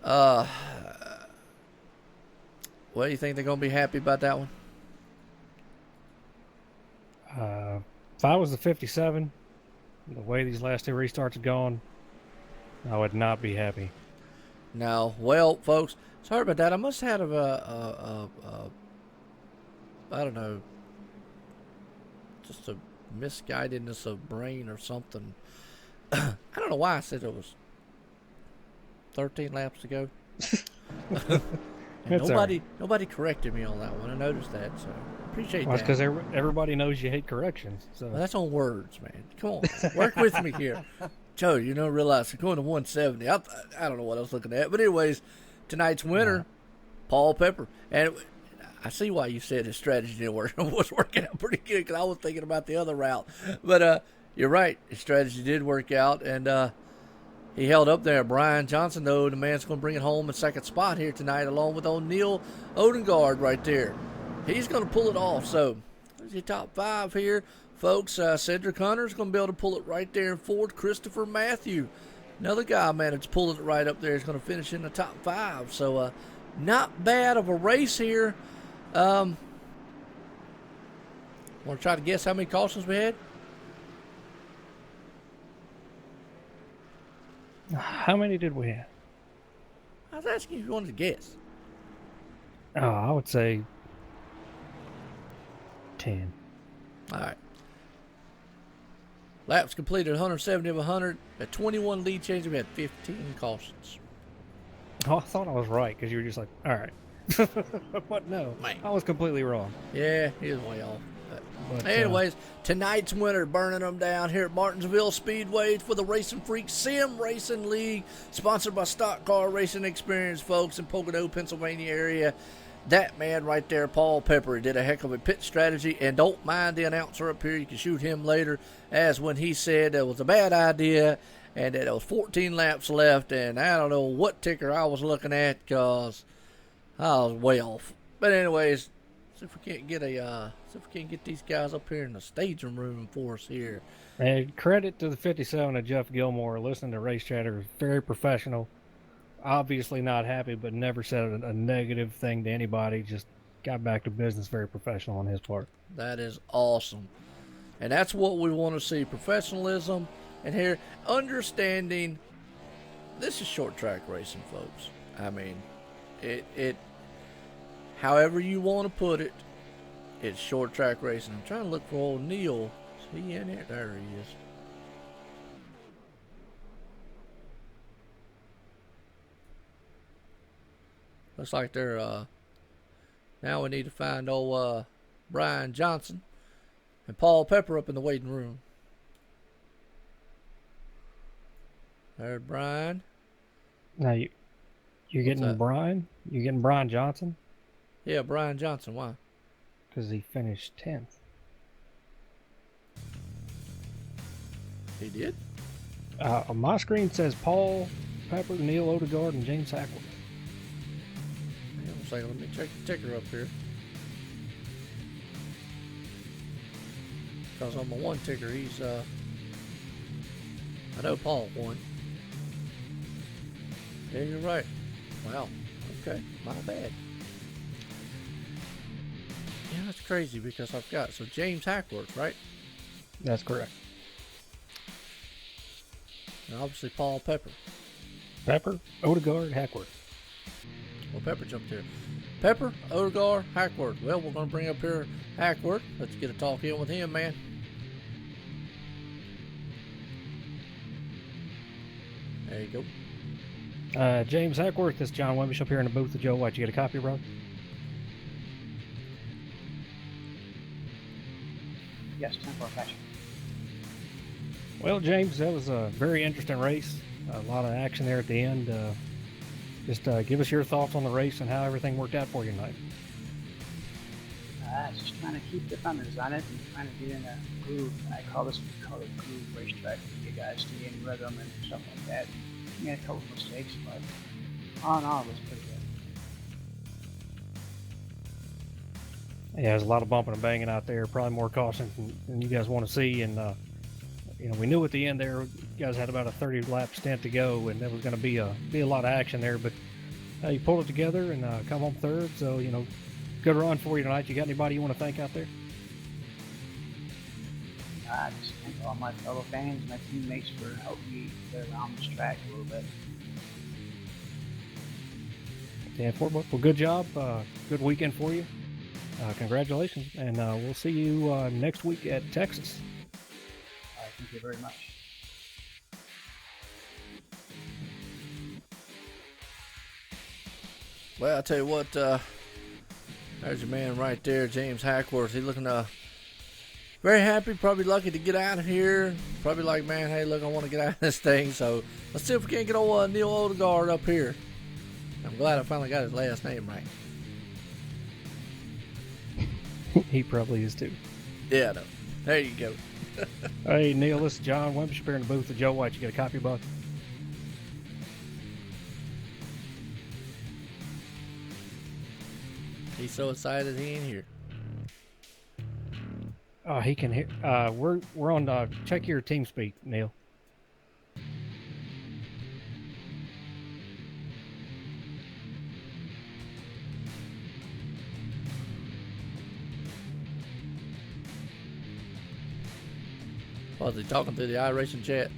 [SPEAKER 5] Well, you think they're going to be happy about that one?
[SPEAKER 6] If I was the 57, the way these last two restarts have gone, I would not be happy.
[SPEAKER 5] No. Well, folks, sorry about that. I must have had I don't know, just a misguidedness of brain or something. I don't know why I said it was 13 laps to go. And nobody corrected me on that one. I noticed that, so appreciate
[SPEAKER 6] well,
[SPEAKER 5] that.
[SPEAKER 6] That's because everybody knows you hate corrections. So
[SPEAKER 5] well, that's on words, man. Come on, work with me here. Joe, you don't realize we're going to 170. I don't know what I was looking at. But anyways, tonight's winner, Paul Pepper. And I see why you said his strategy didn't work. It was working out pretty good, because I was thinking about the other route. But you're right. His strategy did work out, and he held up there. Brian Johnson, though, the man's going to bring it home in second spot here tonight, along with O'Neal Odegaard right there. He's going to pull it off. So there's your top five here. Folks, Cedric Hunter's going to be able to pull it right there in fourth. Christopher Matthew, another guy, man, that's pulling it right up there, is going to finish in the top five. So not bad of a race here. Want to try to guess how many cautions we had?
[SPEAKER 6] How many did we have?
[SPEAKER 5] I was asking if you wanted to guess.
[SPEAKER 6] Oh, I would say 10.
[SPEAKER 5] All right. Laps completed 170 of 100. At 21 lead changes, we had 15 cautions.
[SPEAKER 6] Oh, I thought I was right, because you were just like, all right. But no,
[SPEAKER 5] Man.
[SPEAKER 6] I was completely wrong.
[SPEAKER 5] Yeah, he was way off.
[SPEAKER 6] But,
[SPEAKER 5] anyways, tonight's winner, burning them down here at Martinsville Speedway for the RacinFreeks Sim Racing League, sponsored by Stock Car Racing Experience, folks, in Pocono, Pennsylvania area. That man right there, Paul Pepper, did a heck of a pit strategy, and don't mind the announcer up here. You can shoot him later, as when he said it was a bad idea and that there was 14 laps left, and I don't know what ticker I was looking at, because I was way off. But anyways, see if we can't get these guys up here in the staging room for us here.
[SPEAKER 6] And credit to the 57 of Jeff Gilmore, listening to Race Chatter, very professional. Obviously not happy, but never said a negative thing to anybody. Just got back to business, very professional on his part.
[SPEAKER 5] That is awesome. And that's what we want to see, professionalism. And here, understanding, this is short track racing, folks. I mean, it however you want to put it, it's short track racing. I'm trying to look for old Neil. Is he in here? There he is. Looks like they're, now we need to find old Brian Johnson and Paul Pepper up in the waiting room. There's Brian.
[SPEAKER 6] Now you're getting Brian? You're getting Brian Johnson?
[SPEAKER 5] Yeah, Brian Johnson. Why?
[SPEAKER 6] Because he finished 10th.
[SPEAKER 5] He did?
[SPEAKER 6] On my screen says Paul Pepper, Neil Odegaard, and James Hackworth.
[SPEAKER 5] a second. Let me check the ticker up here. Because on the one ticker, he's, I know Paul won. Yeah, you're right. Wow. Okay, my bad. Yeah, that's crazy because I've got, so James Hackworth, right?
[SPEAKER 6] That's correct.
[SPEAKER 5] And obviously Paul Pepper.
[SPEAKER 6] Pepper, Odegaard, Hackworth.
[SPEAKER 5] Well, Pepper jumped here. Pepper, Odegaard, Hackworth. Well, we're going to bring up here Hackworth. Let's get a talk in with him, man. There you go.
[SPEAKER 6] James Hackworth, this is John Wimbish up here in the booth with Joe White. You get a copy, bro?
[SPEAKER 4] Yes, 10-4, gotcha.
[SPEAKER 6] Well, James, that was a very interesting race. A lot of action there at the end. Just give us your thoughts on the race and how everything worked out for you tonight.
[SPEAKER 4] Just trying to keep the thunders on it and trying to get in a groove. I call it groove racetrack for you guys to get in rhythm and stuff like that. We had a couple of mistakes, but all in all, it was pretty good.
[SPEAKER 6] Yeah, there's a lot of bumping and banging out there. Probably more caution than you guys want to see. And we knew at the end there, you guys had about a 30-lap stint to go, and there was going to be a lot of action there. But you pulled it together and come home third. So good run for you tonight. You got anybody you want to thank out there?
[SPEAKER 4] I just thank all my fellow fans, my teammates for helping me get around this track a little bit.
[SPEAKER 6] 10-4, well, good job. Good weekend for you. Congratulations, and we'll see you next week at Texas.
[SPEAKER 4] Thank you very much.
[SPEAKER 5] Well, I'll tell you what, there's your man right there, James Hackworth. He's looking very happy, probably lucky to get out of here. Probably like, man, hey, look, I want to get out of this thing. So let's see if we can't get old Neil Odegaard up here. I'm glad I finally got his last name right.
[SPEAKER 6] He probably is too.
[SPEAKER 5] Yeah, I know. There you go.
[SPEAKER 6] Hey, Neil, this is John Wimbish here in the booth with Joe White. You get a copy, bud?
[SPEAKER 5] He's so excited he ain't here.
[SPEAKER 6] Oh, he can hear. We're on. Check your team speak, Neil.
[SPEAKER 5] Oh, is he talking through the iRacing chat?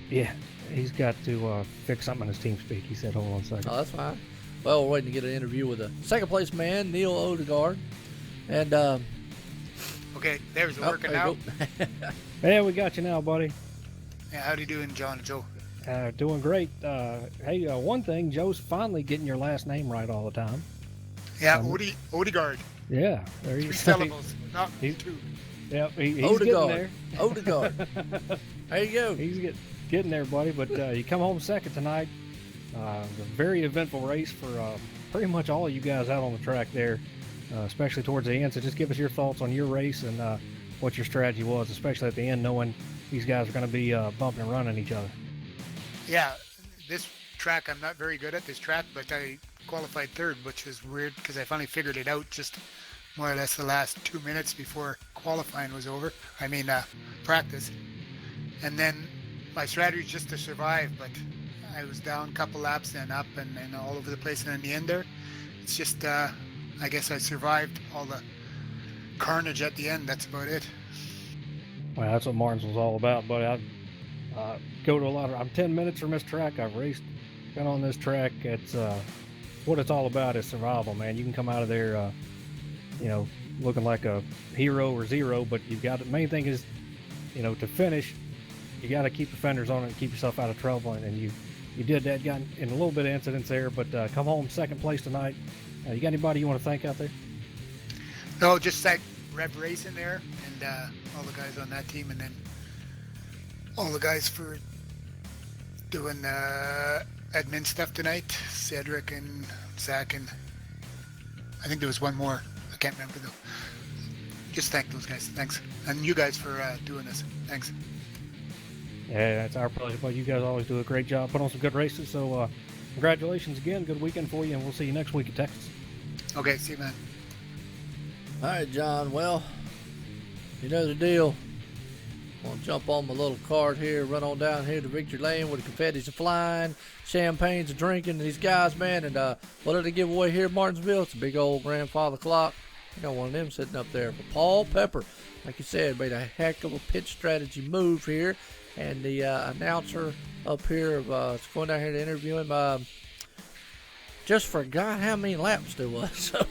[SPEAKER 6] Yeah, he's got to fix something on his team speak. He said, "Hold on a second."
[SPEAKER 5] Oh, that's fine. Well, we're waiting to get an interview with the second place man, Neil Odegaard, and
[SPEAKER 7] okay, there's it working
[SPEAKER 5] there
[SPEAKER 7] out.
[SPEAKER 6] Yeah, we got you now, buddy.
[SPEAKER 7] Yeah, how you doing, John and Joe?
[SPEAKER 6] Doing great. Hey, one thing, Joe's finally getting your last name right all the time.
[SPEAKER 7] Yeah, Odegaard.
[SPEAKER 6] Yeah, there you
[SPEAKER 7] 3
[SPEAKER 6] go.
[SPEAKER 7] syllables, not 2.
[SPEAKER 6] Yep, he's
[SPEAKER 5] Odegaard.
[SPEAKER 6] getting there.
[SPEAKER 5] Odegaard. There you go.
[SPEAKER 6] He's getting there, buddy. But you come home second tonight. It was a very eventful race for pretty much all of you guys out on the track there, especially towards the end. So just give us your thoughts on your race and what your strategy was, especially at the end, knowing these guys are going to be bumping and running each other.
[SPEAKER 7] Yeah, this track, I'm not very good at this track, but I qualified third, which is weird because I finally figured it out just more or less the last 2 minutes before qualifying was over. I mean, practice. And then my strategy is just to survive, but I was down a couple laps and up and all over the place. And in the end there, it's just, I guess I survived all the carnage at the end. That's about it.
[SPEAKER 6] Well, that's what Martinsville's all about, buddy. I go to a lot of, I'm 10 minutes from this track. I've raced, been on this track. It's, what it's all about is survival, man. You can come out of there, looking like a hero or zero, but you've got, the main thing is, to finish, you got to keep the fenders on it and keep yourself out of trouble. And you did that, got in a little bit of incidents there, but come home second place tonight. You got anybody you want to thank out there?
[SPEAKER 7] No, just thank Rev Racing there and all the guys on that team, and then all the guys for doing admin stuff tonight. Cedric and Zach, and I think there was one more. I can't remember though. Just thank those guys. Thanks. And you guys for doing this. Thanks.
[SPEAKER 6] Yeah, it's our pleasure. But you guys always do a great job. Put on some good races. So congratulations again. Good weekend for you, and we'll see you next week at Texas.
[SPEAKER 7] Okay, see you, man.
[SPEAKER 5] All right, John. Well, you know the deal. I'm going to jump on my little cart here, run on down here to Victory Lane where the confetti's are flying, champagne's are drinking, these guys, man. And what did they give away here in Martinsville? It's a big old grandfather clock. I got one of them sitting up there. But Paul Pepper, like you said, made a heck of a pitch strategy move here. And the announcer up here is going down here to interview him. Just forgot how many laps there was. So,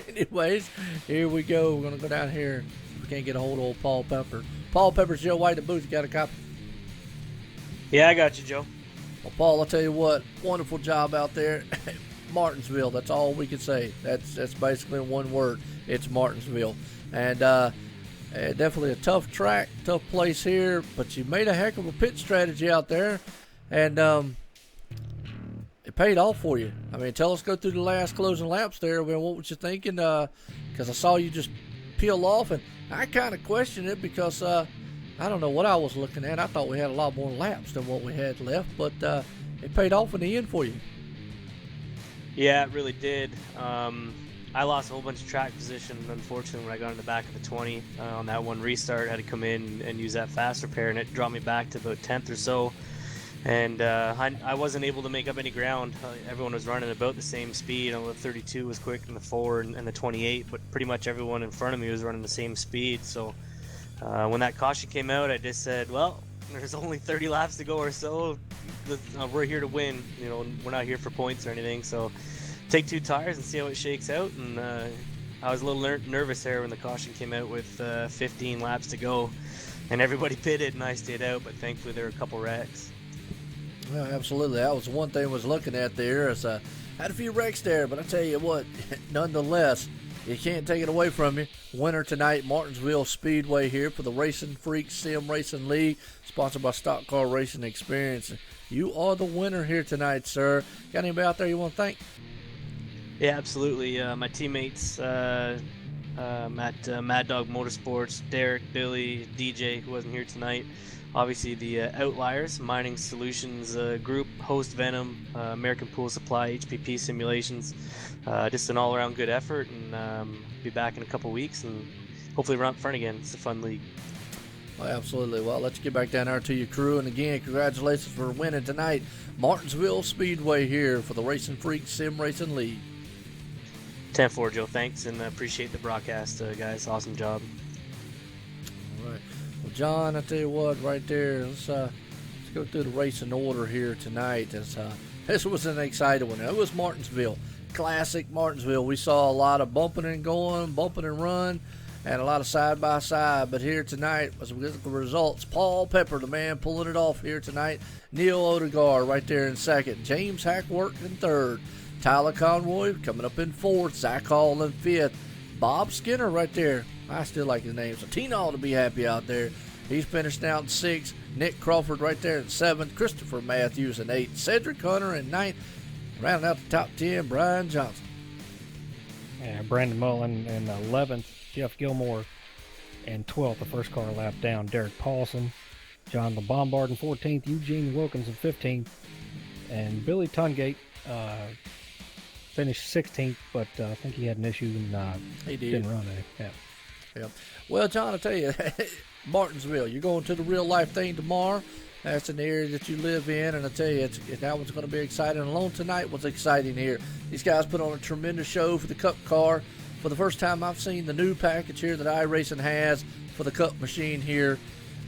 [SPEAKER 5] anyways, here we go. We're going to go down here. We can't get a hold of old Paul Pepper. Paul Pepper's Joe White at booth. You got a copy?
[SPEAKER 8] Yeah, I got you, Joe.
[SPEAKER 5] Well, Paul, I'll tell you what. Wonderful job out there. Martinsville. That's all we can say. That's basically one word. It's Martinsville. And definitely a tough track, tough place here. But you made a heck of a pit strategy out there. And it paid off for you. I mean, tell us, go through the last closing laps there. Well, what was you thinking? Because I saw you just peel off, and I kind of questioned it because I don't know what I was looking at. I thought we had a lot more laps than what we had left, but it paid off in the end for you.
[SPEAKER 8] Yeah, it really did. I lost a whole bunch of track position, unfortunately, when I got in the back of the 20 on that one restart. I had to come in and use that fast repair, and it dropped me back to about 10th or so. And I wasn't able to make up any ground. Everyone was running about the same speed. The 32 was quick in the 4 and the 28, but pretty much everyone in front of me was running the same speed. So when that caution came out, I just said, well, there's only 30 laps to go or so. We're here to win. You know, we're not here for points or anything. So take 2 tires and see how it shakes out. And I was a little nervous there when the caution came out with 15 laps to go. And everybody pitted and I stayed out, but thankfully there were a couple wrecks.
[SPEAKER 5] Well, absolutely. That was one thing I was looking at there. Is had a few wrecks there, but I tell you what, nonetheless, you can't take it away from you. Winner tonight, Martinsville Speedway here for the RacinFreeks Sim Racing League, sponsored by Stock Car Racing Experience. You are the winner here tonight, sir. Got anybody out there you want to thank?
[SPEAKER 8] Yeah, absolutely. My teammates at Mad Dog Motorsports, Derek, Billy, DJ, who wasn't here tonight. Obviously the Outliers, Mining Solutions Group, Host Venom, American Pool Supply, HPP Simulations. Just an all-around good effort, and be back in a couple weeks and hopefully run up front again. It's a fun league.
[SPEAKER 5] Well, absolutely. Well, let's get back down there to your crew. And again, congratulations for winning tonight. Martinsville Speedway here for the RacinFreeks Sim Racing League.
[SPEAKER 8] 10-4, Joe. Thanks, and appreciate the broadcast, guys. Awesome job.
[SPEAKER 5] All right. Well, John, I tell you what, right there, let's go through the racing order here tonight. This was an exciting one. It was Martinsville. Classic Martinsville. We saw a lot of bumping and going, bumping and run, and a lot of side-by-side. But here tonight was the results. Paul Pepper, the man pulling it off here tonight. Neil Odegaard right there in second. James Hackworth in third. Tyler Conroy coming up in fourth. Zach Hall in fifth. Bob Skinner right there. I still like his name. So Tina ought to be happy out there. He's finished out in sixth. Nick Crawford right there in seventh. Christopher Matthews in eighth. Cedric Hunter in ninth. Rounding out the top 10, Brian Johnson.
[SPEAKER 6] Yeah, Brandon Mullen in 11th. Jeff Gilmore in 12th, the first car lap down. Derek Paulson. John LeBombard in 14th. Eugene Wilkins in 15th. And Billy Tungate finished 16th, but I think he had an issue and
[SPEAKER 5] he
[SPEAKER 6] didn't run it.
[SPEAKER 5] Yeah. Well, John, I tell you, Martinsville, you're going to the real life thing tomorrow. That's an area that you live in, and I tell you, that one's going to be exciting. Alone tonight was exciting here. These guys put on a tremendous show for the Cup car. For the first time, I've seen the new package here that iRacing has for the Cup machine here,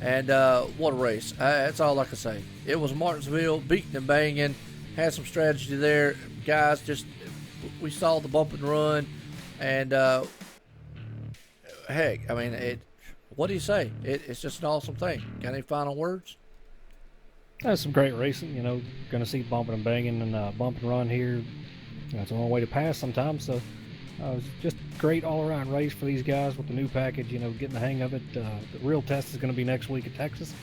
[SPEAKER 5] and what a race. That's all I can say. It was Martinsville, beating and banging, had some strategy there. Guys, we saw the bump and run, and heck, I mean, what do you say? It's just an awesome thing. Got any final words?
[SPEAKER 6] That's some great racing, going to see bumping and banging and bump and run here. It's the only way to pass sometimes, so it was just a great all-around race for these guys with the new package, getting the hang of it. The real test is going to be next week at Texas,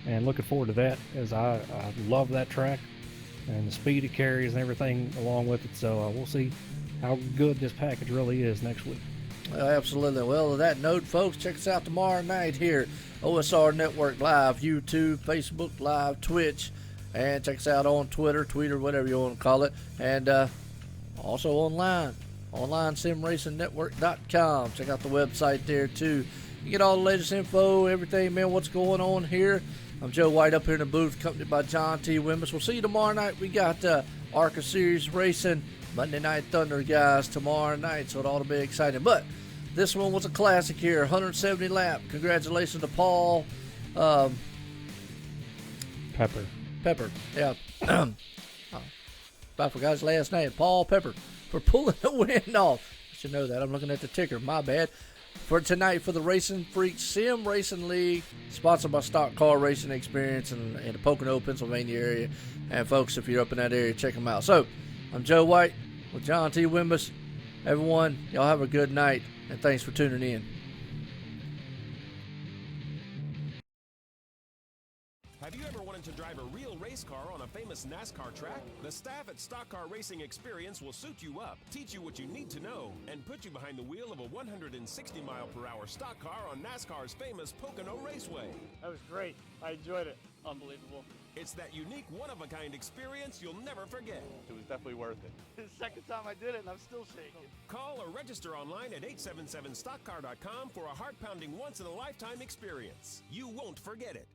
[SPEAKER 6] and looking forward to that, as I love that track and the speed it carries and everything along with it, so we'll see how good this package really is next week.
[SPEAKER 5] Absolutely. Well, on that note, folks, check us out tomorrow night here, OSR Network Live, YouTube, Facebook Live, Twitch, and check us out on Twitter, whatever you want to call it, and also online. online, simracingnetwork.com. Check out the website there too. You get all the latest info, everything, man, what's going on here. I'm Joe White up here in the booth, accompanied by John T. Wimbush. We'll see you tomorrow night. We got ARCA Series Racing, Monday Night Thunder, guys, tomorrow night, so it ought to be exciting. But this one was a classic here, 170 lap. Congratulations to Paul Pepper, yeah. I forgot his last name, Paul Pepper, for pulling the win off. I should know that. I'm looking at the ticker. My bad. For tonight for the RacinFreeks Sim Racing League, sponsored by Stock Car Racing Experience in the Pocono, Pennsylvania area. And folks, if you're up in that area, check them out. So, I'm Joe White with John T. Wimbush. Everyone, y'all have a good night, and thanks for tuning in.
[SPEAKER 1] Have you ever wanted to drive a real race car on a famous NASCAR track? The staff at Stock Car Racing Experience will suit you up, teach you what you need to know, and put you behind the wheel of a 160-mile-per-hour stock car on NASCAR's famous Pocono Raceway.
[SPEAKER 9] That was great. I enjoyed it. Unbelievable.
[SPEAKER 1] It's that unique, one-of-a-kind experience you'll never forget.
[SPEAKER 9] It was definitely worth it. It's the second time I did it, and I'm still shaking.
[SPEAKER 1] Call or register online at 877stockcar.com for a heart-pounding, once-in-a-lifetime experience. You won't forget it.